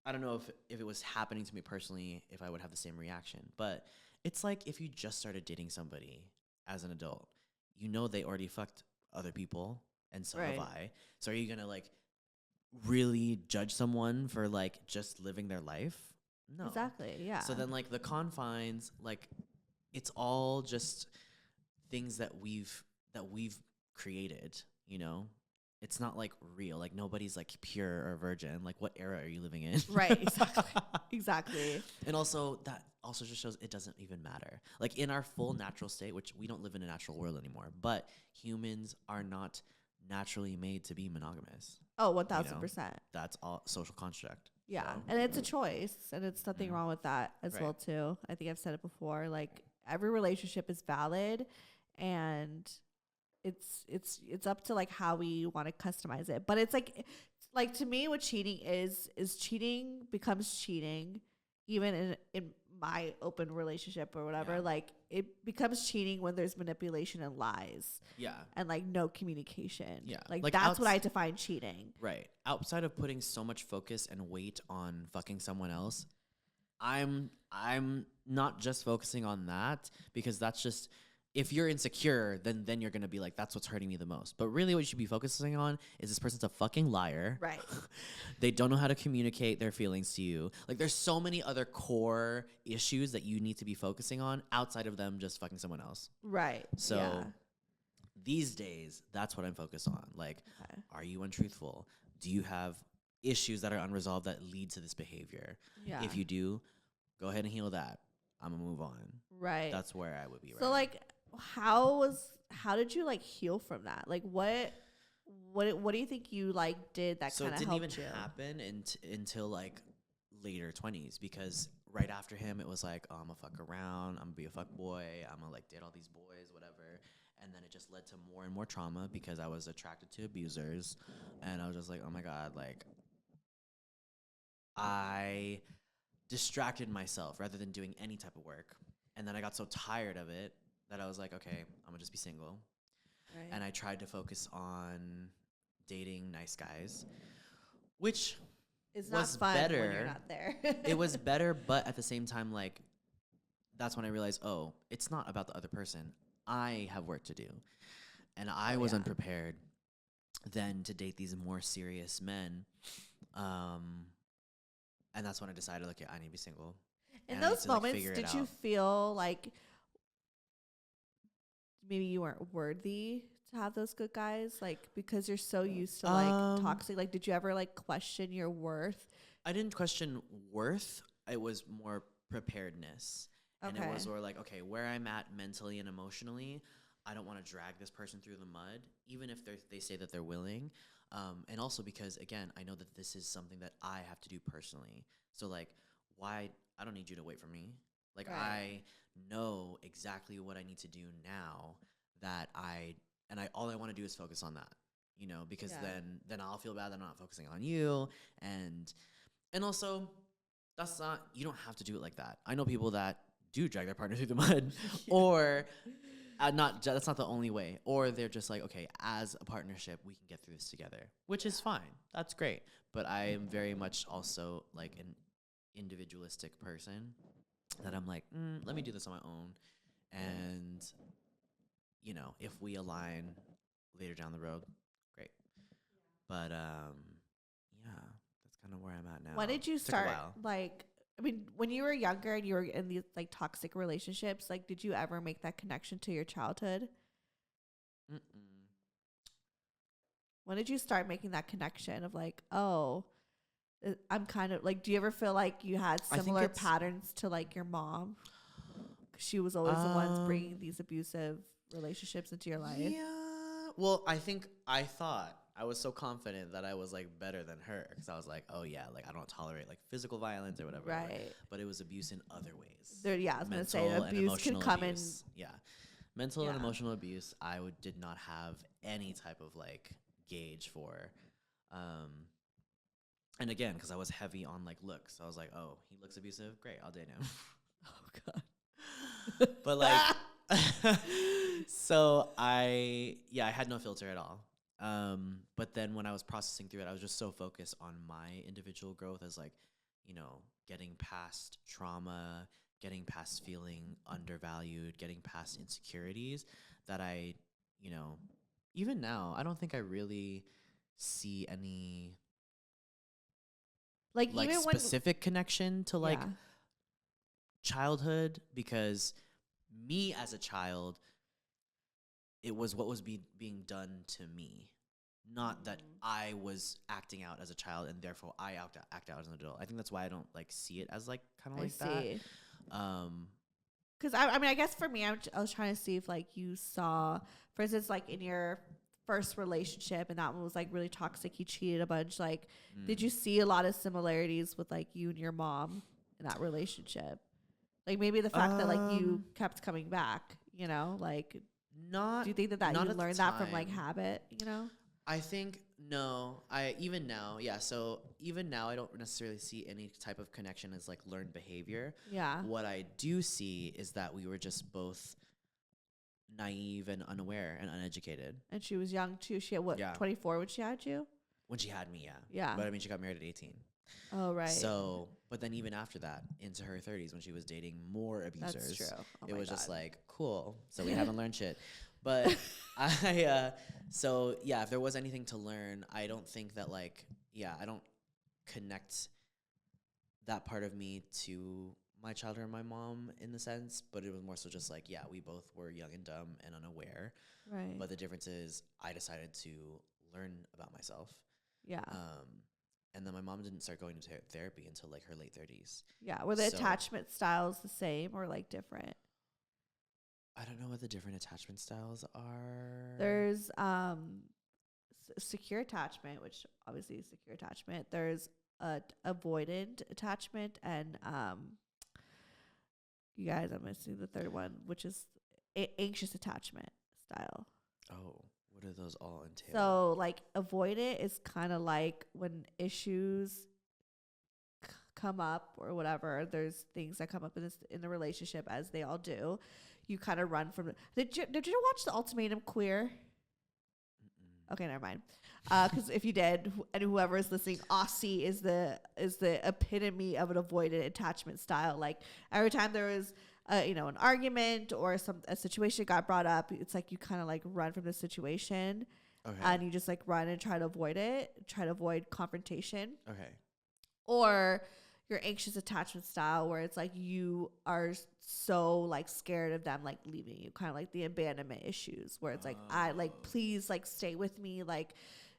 I don't know if it was happening to me personally, if I would have the same reaction, but it's like if you just started dating somebody as an adult, you know they already fucked other people, and so have I. So are you gonna like really judge someone for like just living their life? No. Exactly, yeah. So then like the confines, like it's all just things that we've created, you know? It's not like real. Like nobody's like pure or virgin. Like what era are you living in? Right, exactly. Exactly. And also that also just shows it doesn't even matter. Like in our full natural state, which we don't live in a natural world anymore, but humans are not naturally made to be monogamous. Oh, 1,000%. That's all social construct. Yeah. So. And it's a choice, and it's nothing wrong with that as well too. I think I've said it before. Like every relationship is valid, and it's up to like how we want to customize it. But it's like to me what cheating is cheating becomes cheating even in my open relationship or whatever. Like it becomes cheating when there's manipulation and lies. Yeah. And like no communication. Yeah. Like that's what I define cheating. Right. Outside of putting so much focus and weight on fucking someone else, I'm not just focusing on that, because that's just, if you're insecure, then you're going to be like, that's what's hurting me the most. But really what you should be focusing on is this person's a fucking liar. Right. They don't know how to communicate their feelings to you. Like there's so many other core issues that you need to be focusing on outside of them just fucking someone else. Right. So these days, that's what I'm focused on. Like, are you untruthful? Do you have issues that are unresolved that lead to this behavior? Yeah. If you do, go ahead and heal that. I'm gonna move on. Right. That's where I would be. So like, how did you like heal from that? Like what do you think you like did that kind of helped you? So it didn't even happen until like later 20s, because right after him it was like, oh, I'm gonna fuck around, I'm gonna be a fuck boy, I'm gonna like date all these boys, whatever. And then it just led to more and more trauma because I was attracted to abusers, and I was just like, oh my God, like I distracted myself rather than doing any type of work. And then I got so tired of it that I was like, okay, I'm gonna just be single. Right. And I tried to focus on dating nice guys, which is not fun better when you're not there. It was better, but at the same time, like, that's when I realized, oh, it's not about the other person. I have work to do. And I was unprepared then to date these more serious men. And that's when I decided, okay, I need to be single. In those moments, did you feel like maybe you weren't worthy to have those good guys? Like, because you're so used to like toxic, like, did you ever like question your worth? I didn't question worth. It was more preparedness. Okay. And it was more like, okay, where I'm at mentally and emotionally, I don't want to drag this person through the mud, even if they say that they're willing. And also because, again, I know that this is something that I have to do personally. So, like, why? I don't need you to wait for me. Like, I know exactly what I need to do now that all I want to do is focus on that, you know, because then I'll feel bad that I'm not focusing on you. And also, that's not, you don't have to do it like that. I know people that do drag their partner through the mud or that's not the only way. Or they're just like, okay, as a partnership, we can get through this together, which is fine. That's great. But I am very much also like an individualistic person that I'm like, let me do this on my own. And, you know, if we align later down the road, great. But, yeah, that's kind of where I'm at now. When did you start, like, I mean, when you were younger and you were in these like toxic relationships, like, did you ever make that connection to your childhood? When did you start making that connection of like, oh, I'm kind of like, do you ever feel like you had similar patterns to like your mom? 'Cause she was always the ones bringing these abusive relationships into your life. Yeah. Well, I think I thought I was so confident that I was like better than her because I was like, oh yeah, like I don't tolerate like physical violence or whatever. Right. But it was abuse in other ways. I was gonna say abuse can come in. Yeah, mental and emotional abuse. Did not have any type of like gauge for. And again, because I was heavy on like looks, I was like, oh, he looks abusive. Great, I'll date him. Oh God. But like, so I had no filter at all. But then when I was processing through it, I was just so focused on my individual growth as like, you know, getting past trauma, getting past feeling undervalued, getting past insecurities that I, you know, even now, I don't think I really see any like even specific connection to like childhood, because me as a child, it was what was being done to me, not that I was acting out as a child and therefore I act out as an adult. I think that's why I don't like see it as like kind of like that. Because I mean, I guess for me, I was trying to see if like you saw, for instance, like in your first relationship and that one was like really toxic, he cheated a bunch, like did you see a lot of similarities with like you and your mom in that relationship? Like maybe the fact that like you kept coming back, you know, like not. Do you think that you learned that from like habit, you know? I think no. Even now, so even now I don't necessarily see any type of connection as like learned behavior. Yeah. What I do see is that we were just both naive and unaware and uneducated. And she was young too. She had what, 24 when she had you? When she had me, yeah. Yeah. But I mean, she got married at 18. Oh, right. So, but then even after that, into her 30s, when she was dating more abusers, that's true. It was just like, cool. So we haven't learned shit. But so yeah, if there was anything to learn, I don't think that like, I don't connect that part of me to my childhood and my mom in the sense, but it was more so just like, we both were young and dumb and unaware. Right. But the difference is I decided to learn about myself. Yeah. And then my mom didn't start going to therapy until like her late 30s. Yeah. Were the attachment styles the same or like different? I don't know what the different attachment styles are. There's secure attachment, which obviously is secure attachment. There's avoidant attachment, and you guys, I'm missing the third one, which is anxious attachment style. Oh, what do those all entail? So like avoidant is kind of like when issues come up or whatever, there's things that come up in the relationship, as they all do. You kind of run from it. Did you watch The Ultimatum Queer? Okay, never mind. Because if you did, and whoever is listening, Aussie is the epitome of an avoidant attachment style. Like every time there was an argument or a situation got brought up, it's like you kind of like run from the situation, and you just like run and try to avoid it, try to avoid confrontation. Okay. Or your anxious attachment style, where it's like you are so like scared of them like leaving you, kind of like the abandonment issues, where it's like, I like, please like stay with me, like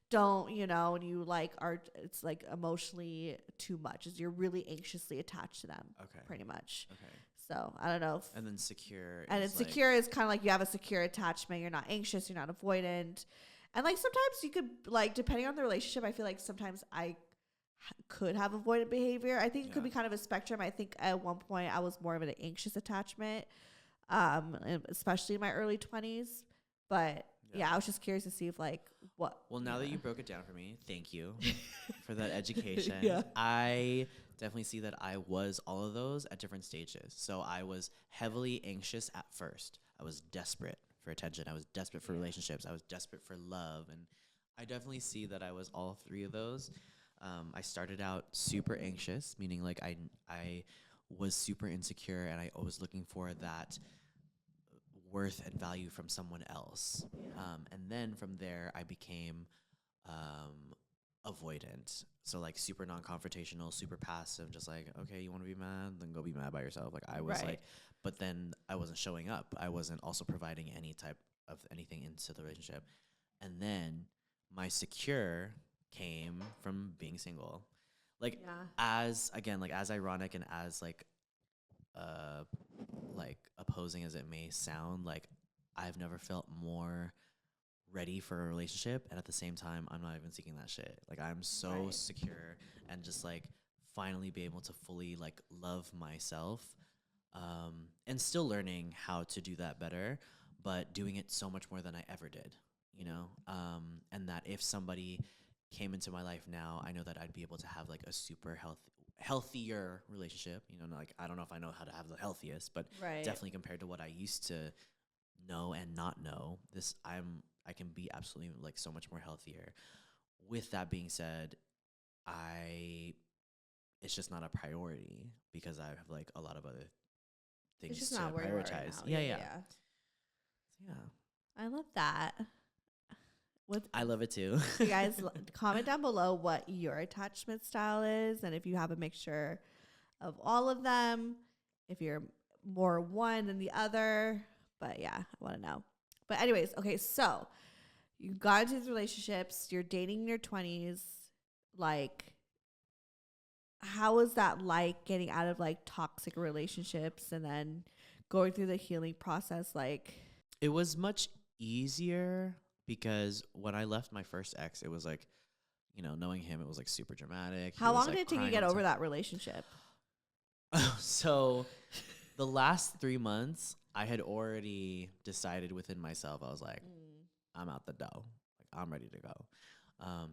don't, and you like are, it's like emotionally too much, is you're really anxiously attached to them. Okay. Pretty much. Okay. So I don't know. And then secure. And then secure is kind of like you have a secure attachment. You're not anxious. You're not avoidant. And like sometimes you could like, depending on the relationship, I feel like sometimes I could have avoidant behavior. I think it could be kind of a spectrum. I think at one point I was more of an anxious attachment, especially in my early 20s. But I was just curious to see if like what. Well, now that you broke it down for me, thank you for that education. I definitely see that I was all of those at different stages. So I was heavily anxious at first. I was desperate for attention. I was desperate for relationships. I was desperate for love. And I definitely see that I was all three of those. I started out super anxious, meaning like I was super insecure and I was looking for that worth and value from someone else. And then from there, I became avoidant. So like super non-confrontational, super passive, just like, okay, you want to be mad? Then go be mad by yourself. Like I was like, but then I wasn't showing up. I wasn't also providing any type of anything into the relationship. And then my secure came from being single. Like as ironic and as like opposing as it may sound, like I've never felt more ready for a relationship, and at the same time I'm not even seeking that shit. Like I'm so secure and just like finally be able to fully like love myself, and still learning how to do that better, but doing it so much more than I ever did, you know. And that if somebody came into my life now, I know that I'd be able to have like a super healthier relationship, you know. Like I don't know if I know how to have the healthiest, but definitely compared to what I used to know and not know, I can be absolutely like so much more healthier. With that being said, it's just not a priority because I have like a lot of other things to prioritize. Yeah. I love that. I love it too. You guys comment down below what your attachment style is, and if you have a mixture of all of them, if you're more one than the other. But yeah, I want to know. But anyways, okay, so you got into these relationships, you're dating in your 20s. Like, how was that like getting out of like toxic relationships and then going through the healing process? Like, it was much easier because when I left my first ex, it was like, you know, knowing him, it was like super dramatic. How long did it take you to get over that relationship? So the last 3 months, I had already decided within myself, I was like, I'm out the door. Like, I'm ready to go.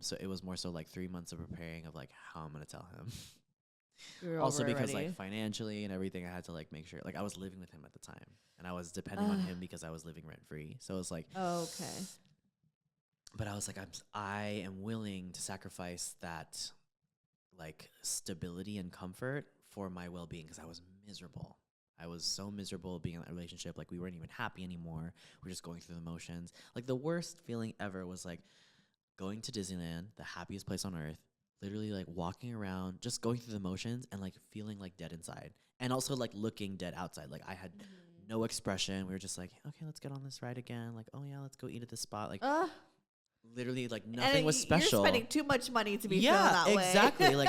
So it was more so like 3 months of preparing of like how I'm going to tell him. Also because like financially and everything, I had to like make sure, like I was living with him at the time and I was depending on him because I was living rent free. So it was like, okay. But I was like, I am willing to sacrifice that like stability and comfort for my well-being because I was miserable. I was so miserable being in that relationship. Like we weren't even happy anymore. We're just going through the motions. Like the worst feeling ever was like going to Disneyland, the happiest place on earth, literally like walking around, just going through the motions and like feeling like dead inside. And also like looking dead outside. Like I had no expression. We were just like, okay, let's get on this ride again. Like, oh yeah, let's go eat at this spot. Like literally like nothing was special. You're spending too much money to be feeling that way. Exactly. Like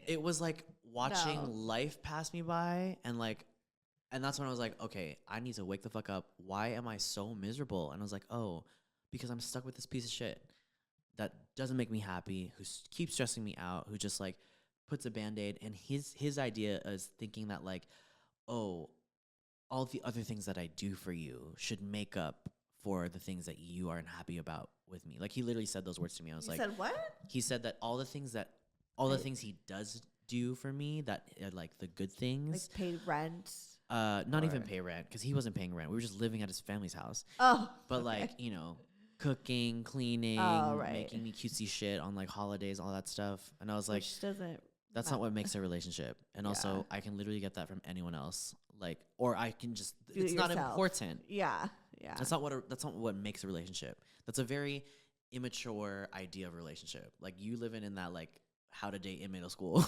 it was like watching life pass me by and that's when I was like, okay, I need to wake the fuck up. Why am I so miserable? And I was like, oh, because I'm stuck with this piece of shit that doesn't make me happy, who keeps stressing me out, who just like puts a Band-Aid. And his idea is thinking that like, oh, all the other things that I do for you should make up for the things that you aren't happy about with me. Like he literally said those words to me. I was like, said what? He said that all the things he does do for me, that are like the good things, like paid rent. Not even pay rent because he wasn't paying rent. We were just living at his family's house. But like, you know, cooking, cleaning, making me cutesy shit on like holidays, all that stuff. And I was like, that's not what makes a relationship. And also, I can literally get that from anyone else. Like, or I can just it's not important. Yeah. That's not what makes a relationship. That's a very immature idea of a relationship. Like you living in that like how to date in middle school.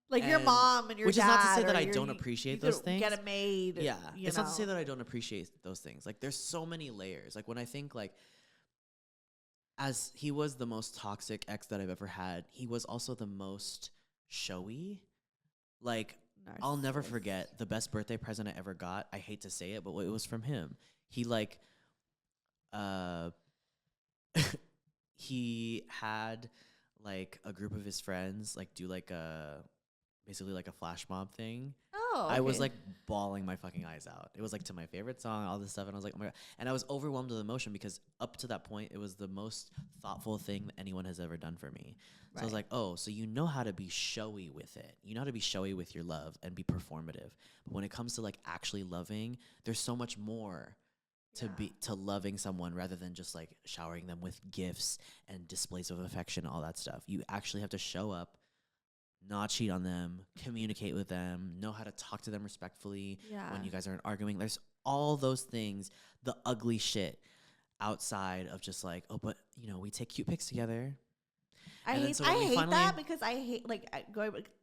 Like your mom and your dad. Which is not to say that I don't appreciate those things. Get a maid. Yeah. It's not to say that I don't appreciate those things. Like there's so many layers. Like when I think like, as he was the most toxic ex that I've ever had, he was also the most showy. Like I'll never forget the best birthday present I ever got. I hate to say it, but it was from him. He like, he had like a group of his friends like do like basically like a flash mob thing. Oh, okay. I was like bawling my fucking eyes out. It was like to my favorite song, all this stuff, and I was like, oh my God. And I was overwhelmed with emotion because up to that point, it was the most thoughtful thing that anyone has ever done for me. So I was like, oh, so you know how to be showy with it. You know how to be showy with your love and be performative. But when it comes to like actually loving, there's so much more to loving someone rather than just like showering them with gifts and displays of affection, all that stuff. You actually have to show up, not cheat on them, communicate with them, know how to talk to them respectfully when you guys aren't arguing. There's all those things, the ugly shit outside of just like, oh, but you know, we take cute pics together. I hate that because I hate like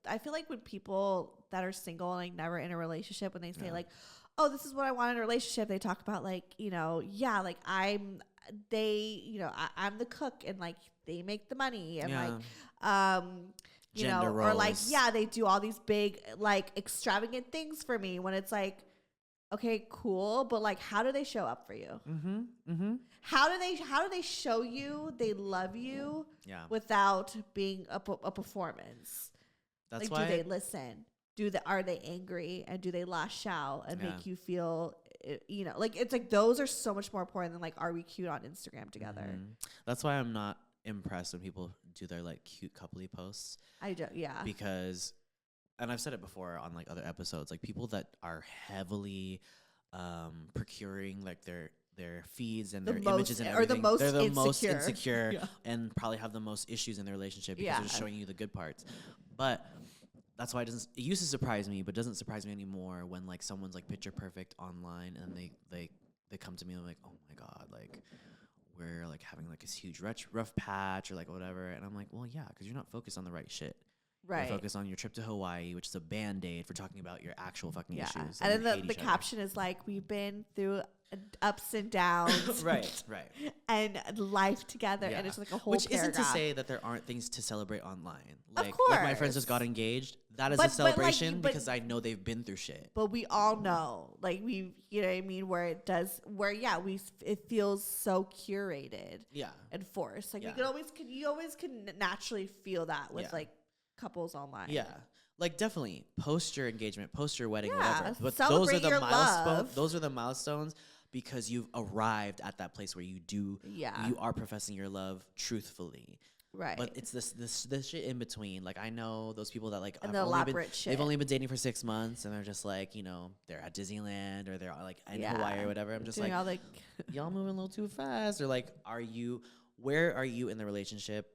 I feel like when people that are single and like never in a relationship, when they say like, oh, this is what I want in a relationship, they talk about like, you know, like I'm the cook and like they make the money and like you gender know, roles. or like they do all these big like extravagant things for me when it's like okay, cool, but like, how do they show up for you? How do they show you they love you without being a performance? That's like, why. Do they listen? Are they angry, and do they lash out and make you feel, you know, like, it's like those are so much more important than like, are we cute on Instagram together? That's why I'm not impressed when people do their like cute coupley posts. I do, yeah. Because, and I've said it before on like other episodes, like people that are heavily procuring like their feeds and their images and everything, they're the most insecure and probably have the most issues in their relationship because they're just showing you the good parts. But that's why it used to surprise me, but doesn't surprise me anymore when like someone's like picture perfect online and they come to me and I'm like, oh my God, like we're like having like this huge rough patch or like whatever. And I'm like, well, yeah, because you're not focused on the right shit. Right. You're focused on your trip to Hawaii, which is a Band-Aid for talking about your actual fucking issues. And then the caption is like, we've been through ups and downs. right. And life together. And it's like a whole Which paragraph. isn't to say that there aren't things to celebrate online. Of course. Like my friends just got engaged. That is a celebration because I know they've been through shit. But we all know, like you know what I mean, it feels so curated. Yeah. And forced. Like you always can naturally feel that with like couples online. Yeah. Like definitely post your engagement, post your wedding, whatever. But celebrate your love. Those are the milestones because you've arrived at that place where you are professing your love truthfully. Right. But it's this shit in between. Like I know those people that like they've only been dating for 6 months and they're just like, you know, they're at Disneyland or they're like in Hawaii or whatever. I'm just doing like y'all moving a little too fast, or like where are you in the relationship?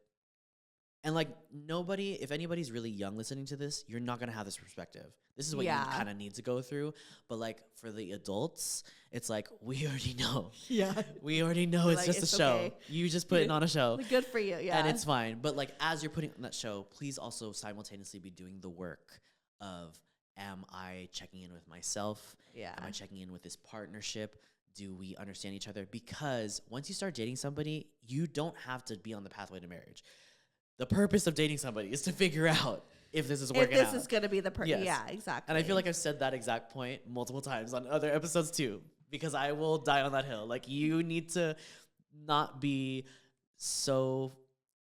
And like if anybody's really young listening to this, you're not going to have this perspective. This is what you kind of need to go through. But like for the adults, it's like, we already know. Yeah. We already know it's just a show. Okay. You just put it on a show. Good for you. Yeah. And it's fine. But like as you're putting on that show, please also simultaneously be doing the work of, am I checking in with myself? Yeah. Am I checking in with this partnership? Do we understand each other? Because once you start dating somebody, you don't have to be on the pathway to marriage. The purpose of dating somebody is to figure out if this is working out. If this is going to be the person. Yes. Yeah, exactly. And I feel like I've said that exact point multiple times on other episodes too, because I will die on that hill. Like you need to not be so,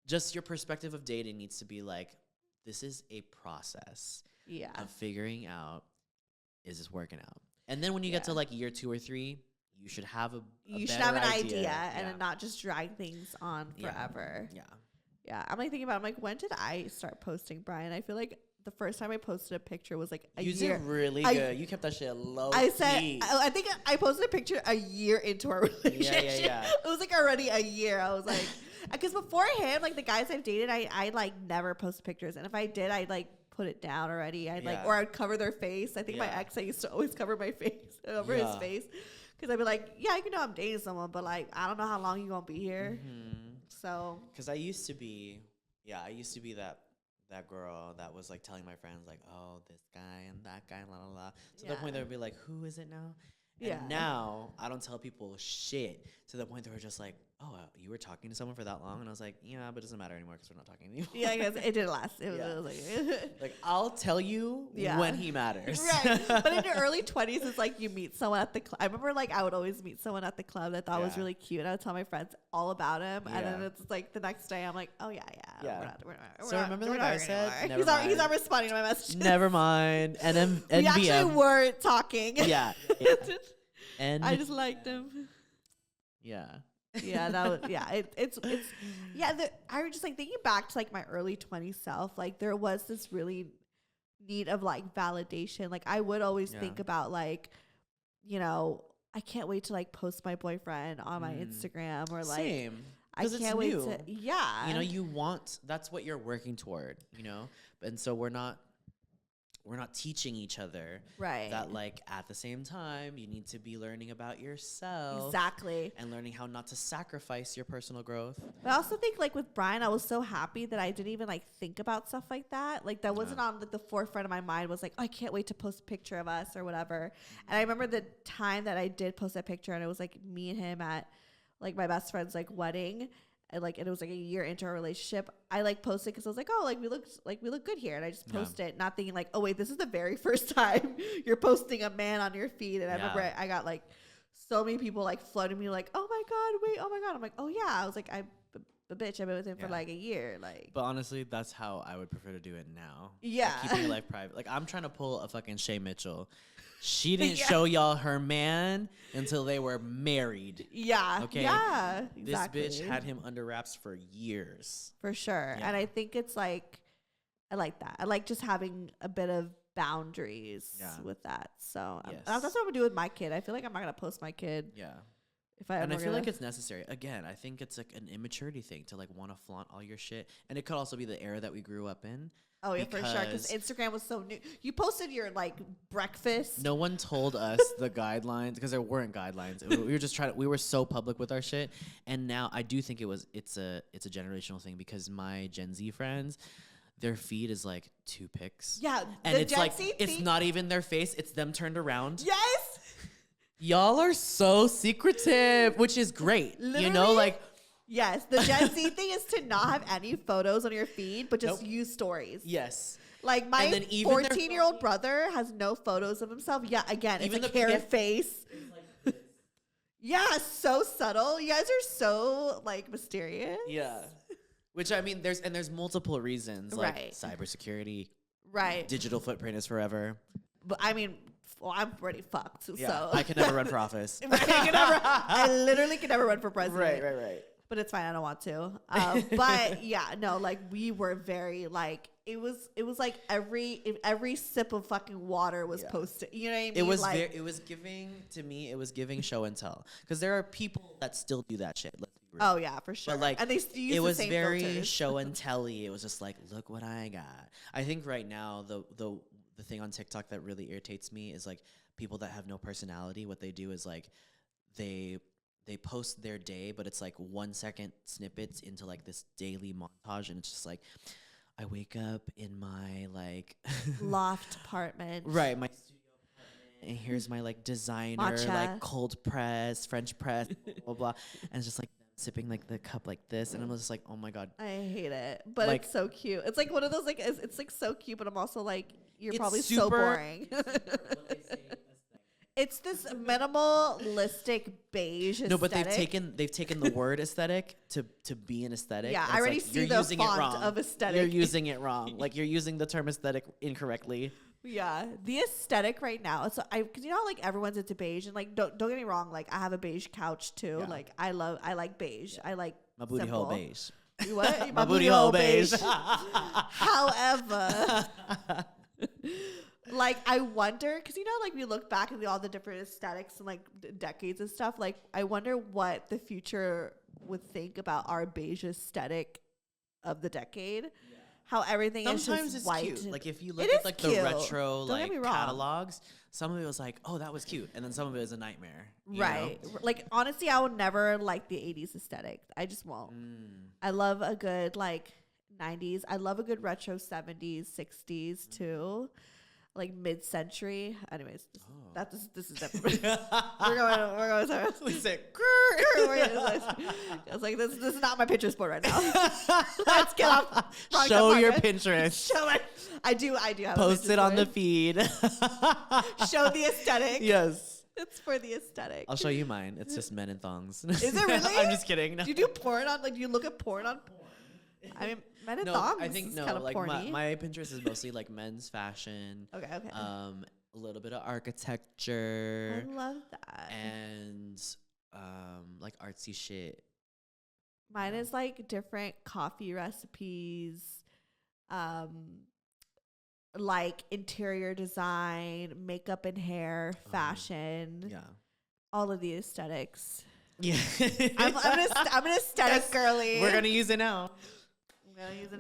just your perspective of dating needs to be like, this is a process of figuring out, is this working out? And then when you get to like year 2 or 3, you should have an idea and not just drag things on forever. Yeah. Yeah, I'm like thinking about, when did I start posting, Brian? I feel like the first time I posted a picture was like a year. You did really good. You kept that shit low. I think I posted a picture a year into our relationship. Yeah. It was like already a year. I was like, because before him, like the guys I've dated, I like never posted pictures. And if I did, I'd like put it down already. Or I'd cover their face. I think my ex, I used to always cover my face, over his face. Because I'd be like, yeah, you know I'm dating someone, but like, I don't know how long you gonna be here. Mm-hmm. So, because I used to be that girl that was like telling my friends like, oh, this guy and that guy, la la la. To the point they would be like, who is it now? And now I don't tell people shit to the point that we're just like, oh, you were talking to someone for that long? And I was like, yeah, but it doesn't matter anymore because we're not talking anymore. Yeah, I guess it didn't last. It was like, I'll tell you when he matters. Right. But in your early 20s, it's like you meet someone at the club. I remember like I would always meet someone at the club that I thought was really cute. And I would tell my friends all about him. And then it's like the next day I'm like, oh, yeah. Remember the guy said? He's not responding to my messages. Never mind. And then we actually weren't talking. Yeah. And I just liked him. Yeah. Yeah, that was it's I was just like thinking back to like my early 20s self, like there was this really need of like validation. Like I would always think about like, you know, I can't wait to like post my boyfriend on my Instagram or like same. I can't wait to you know, that's what you're working toward, you know? And so we're not teaching each other that like at the same time you need to be learning about yourself. Exactly. And learning how not to sacrifice your personal growth. But I also think like with Brian, I was so happy that I didn't even like think about stuff like that. Like that wasn't on like the forefront of my mind, was like, oh, I can't wait to post a picture of us or whatever. And I remember the time that I did post that picture and it was like me and him at like my best friend's like wedding. and it was like a year into our relationship, I like posted because I was like, oh, we look good here, and I just posted it, not thinking like, oh wait, this is the very first time you're posting a man on your feed. And I remember I got like so many people like flooding me like, oh my god, wait, oh my god. I'm like, oh yeah. I was like, the bitch, I've been with him for like a year. Like, but honestly, that's how I would prefer to do it now. Yeah, like, keeping your life private. Like, I'm trying to pull a fucking Shay Mitchell. She didn't show y'all her man until they were married. Yeah. Okay. Yeah. Exactly. This bitch had him under wraps for years. For sure. Yeah. And I think it's like, I like that. I like just having a bit of boundaries with that. So that's what I'm gonna do with my kid. I feel like I'm not gonna post my kid. Yeah. If I feel like it's necessary. Again, I think it's like an immaturity thing to like want to flaunt all your shit. And it could also be the era that we grew up in. Oh yeah, for sure. Because Instagram was so new. You posted your like breakfast. No one told us the guidelines because there weren't guidelines. We were just we were so public with our shit. And now I do think it's a generational thing because my Gen Z friends, their feed is like 2 pics. Yeah, and it's Gen like Z it's not even their face; it's them turned around. Yes. Y'all are so secretive, which is great. Literally? You know, like. Yes, the Gen Z thing is to not have any photos on your feed, but just use stories. Yes. Like my 14-year-old brother has no photos of himself. Yeah, again, even it's a carrot face. Like yeah, so subtle. You guys are so like mysterious. Yeah. Which I mean, there's multiple reasons, like cybersecurity. Right. Digital footprint is forever. But I mean, well, I'm already fucked. Yeah, so I can never run for office. I literally can never run for president. Right. But it's fine. I don't want to. But yeah, no, like we were very like it was like every sip of fucking water was posted. You know what I mean? It was like, it was giving show and tell because there are people that still do that shit. Let's be real. Oh yeah, for sure. But like, and they use it was the same very filters. show and telly. It was just like, look what I got. I think right now the thing on TikTok that really irritates me is like people that have no personality. What they do is like they post their day, but it's like 1-second snippets into like this daily montage, and it's just like, I wake up in my like loft apartment, right? My studio apartment, and here's my like designer matcha. Like cold press, French press, blah, blah blah, and it's just like sipping like the cup like this, and I'm just like, oh my god, I hate it, but like, it's so cute. It's like one of those like it's like so cute, but I'm also like, you're probably so boring. It's this minimalistic beige aesthetic. No, but they've taken the word aesthetic to be an aesthetic. Yeah, I already see the font of aesthetic. You're using it wrong. Like you're using the term aesthetic incorrectly. Yeah, the aesthetic right now. So because you know like everyone's into beige, and like don't get me wrong, like I have a beige couch too. Yeah. Like I like beige. Yeah. I like my booty hole beige. What? My booty hole beige. However. Like I wonder, because you know, like we look back at all the different aesthetics and like decades and stuff. Like I wonder what the future would think about our beige aesthetic of the decade. Yeah. How everything sometimes is just it's white. Cute. Like if you look at like cute. The retro like catalogs, some of it was like, oh, that was cute, and then some of it was a nightmare. Right. Know? Like honestly, I would never like the 80s aesthetic. I just won't. I love a good like 90s. I love a good retro 70s, 60s too. Like mid-century. Anyways, this is different. we're going. Sorry. We said, I was like, this is not my Pinterest board right now. Let's get off. Show your Pinterest. Show it. I do have. Post it on the feed. Show the aesthetic. Yes. It's for the aesthetic. I'll show you mine. It's just men in thongs. Is it really? I'm just kidding. No. Do you do porn on? Like, do you look at porn on? I mean. Men in thongs. I think no. Like my Pinterest is mostly like men's fashion. Okay. A little bit of architecture. I love that. And like artsy shit. Mine is like different coffee recipes, like interior design, makeup and hair, fashion. Yeah. All of the aesthetics. Yeah. I'm an aesthetic girly. We're gonna use it now.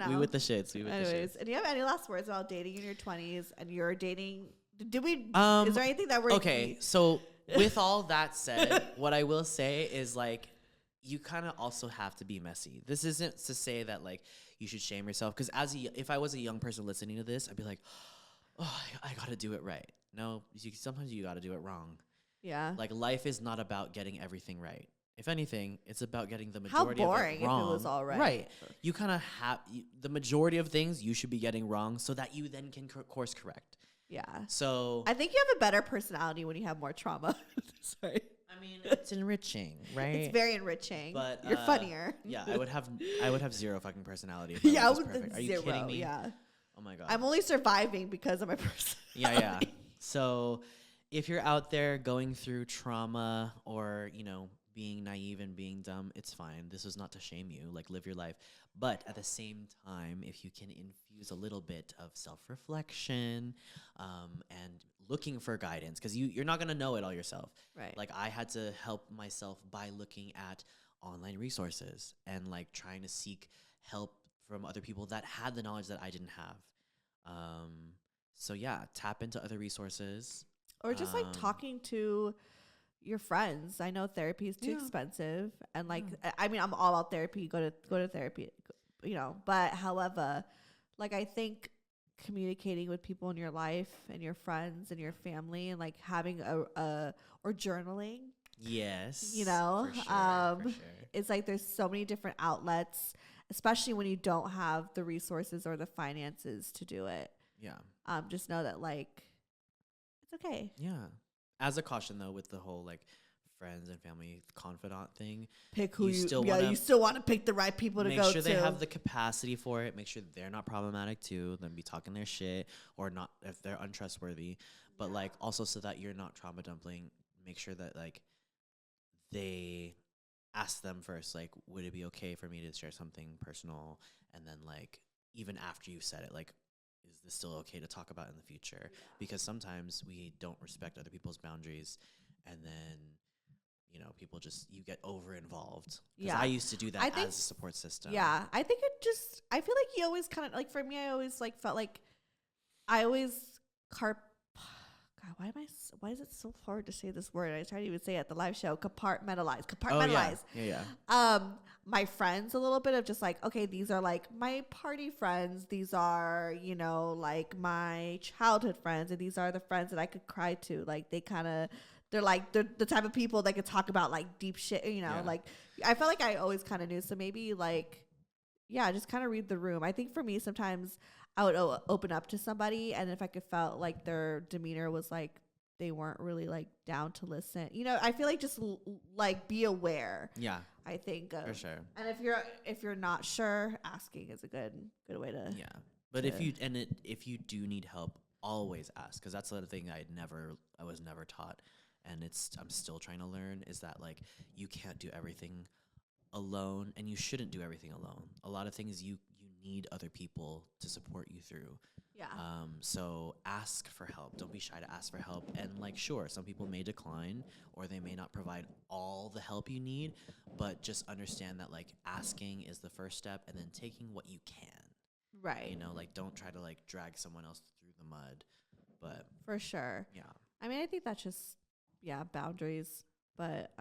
We with the shits. Anyways, and do you have any last words about dating in your 20s and you're dating? Did we? Is there anything that we're okay? So with all that said, what I will say is like, you kind of also have to be messy. This isn't to say that like you should shame yourself, because if I was a young person listening to this, I'd be like, oh, I gotta do it right. No, sometimes you gotta do it wrong. Yeah. Like life is not about getting everything right. If anything, it's about getting the How majority boring of it wrong. if it was all right. Right. You kind of have the majority of things you should be getting wrong so that you then can course correct. Yeah. So I think you have a better personality when you have more trauma. Sorry. I mean, it's enriching, right? It's very enriching. But you're funnier. Yeah, I would have zero fucking personality. If Yeah, I I was would perfect. Are you zero, kidding me? Yeah. Oh my god. I'm only surviving because of my personality. Yeah. So if you're out there going through trauma or, being naive and being dumb, it's fine. This is not to shame you. Like, live your life. But at the same time, if you can infuse a little bit of self-reflection and looking for guidance, because you're not going to know it all yourself. Right. Like, I had to help myself by looking at online resources and, like, trying to seek help from other people that had the knowledge that I didn't have. So, yeah, tap into other resources. Or just, like, talking to your friends. I know therapy is too expensive, and like I mean, I'm all about therapy. Go to therapy, But however, like, I think communicating with people in your life and your friends and your family, and like having or journaling. Yes, for sure. It's like there's so many different outlets, especially when you don't have the resources or the finances to do it. Yeah. Just know that, like, it's okay. Yeah. As a caution, though, with the whole, like, friends and family confidant thing, pick who you still want to pick the right people to go to. Make sure they have the capacity for it. Make sure they're not problematic too. Then be talking their shit, or not if they're untrustworthy. But like, also so that you're not trauma dumping. Make sure that, like, they ask them first, like, would it be okay for me to share something personal? And then, like, even after you said it, like, is this still okay to talk about in the future? Because sometimes we don't respect other people's boundaries, and then, people you get over involved. Yeah. I used to do that as a support system. Yeah. I think I feel like you always kind of, like, for me, I always, like, felt like I always God, why is it so hard to say this word? I tried to even say it at the live show. Compartmentalize. Oh, yeah. My friends, a little bit of just like, okay, these are like my party friends. These are, like my childhood friends, and these are the friends that I could cry to. Like, they're the type of people that could talk about, like, deep shit, like, I felt like I always kind of knew. So maybe, like, yeah, just kind of read the room. I think for me, sometimes I would open up to somebody, and if I could felt like their demeanor was like they weren't really, like, down to listen, I feel like just like be aware. Yeah, I think for sure. And if you're not sure, asking is a good way to. Yeah, but if you do need help, always ask, because that's the other thing I was never taught, and I'm still trying to learn, is that, like, you can't do everything alone, and you shouldn't do everything alone. A lot of things you need other people to support you through. Yeah. So ask for help. Don't be shy to ask for help. And, like, sure, some people may decline, or they may not provide all the help you need, but just understand that, like, asking is the first step, and then taking what you can. Right. Like, don't try to, like, drag someone else through the mud. But for sure. Yeah. I mean, I think that's just boundaries, but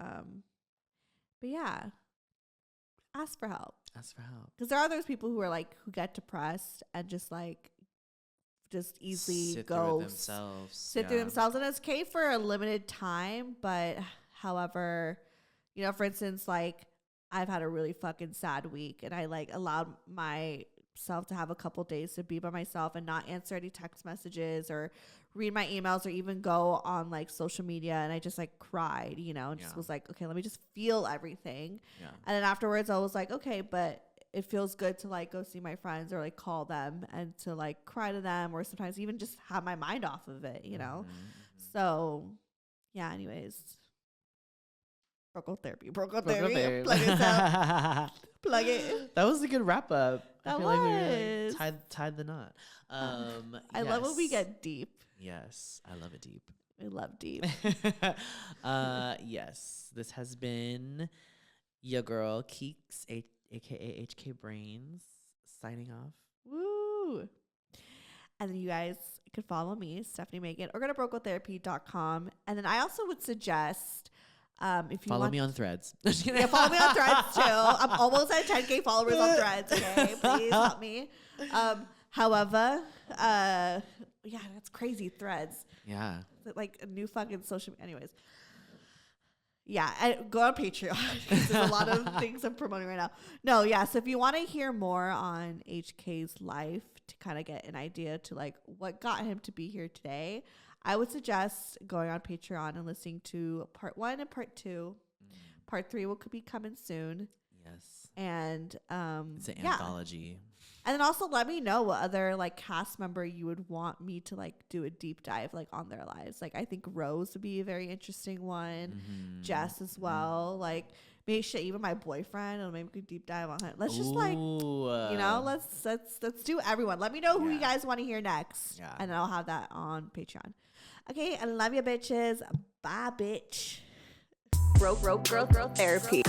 yeah. Ask for help. Because there are those people who are, like, who get depressed and just, like, just easily sit through themselves, and it's okay for a limited time. But however, for instance, like, I've had a really fucking sad week, and I, like, allowed myself to have a couple days to be by myself and not answer any text messages or read my emails or even go on, like, social media, and I just, like, cried, and just was like, okay, let me just feel everything. Yeah. And then afterwards I was like, okay, but it feels good to, like, go see my friends or, like, call them and to, like, cry to them, or sometimes even just have my mind off of it, Mm-hmm. So yeah, anyways, therapy. Plug yourself. Plug it. That was a good wrap up. That I feel was. like we, like, tied the knot. I love when we get deep. Yes, I love it deep. We love deep. Yes, this has been your girl Keeks, aka HK Brains, signing off. Woo! And then you guys can follow me, Stefanie Maegan, or go to brocotherapy.com. And then I also would suggest, if you follow want me on Threads. Yeah, follow me on Threads too. I'm almost at 10K followers on Threads. Okay, please help me. However, yeah, that's crazy. Threads. Yeah. Like a new fucking social. Anyways, Yeah, go on Patreon. There's a lot of things I'm promoting right now. No, yeah. So if you want to hear more on HK's life to kind of get an idea to like what got him to be here today, I would suggest going on Patreon and listening to part 1 and part 2. Part 3 could be coming soon. Yes. And it's an anthology. And then also let me know what other like cast member you would want me to like do a deep dive like on their lives. Like I think Rose would be a very interesting one. Jess as well. Like maybe even my boyfriend, and maybe we could deep dive on him. Let's just like let's do everyone. Let me know who you guys want to hear next. Yeah. And I'll have that on Patreon. Okay, I love you bitches. Bye bitch. Growth therapy.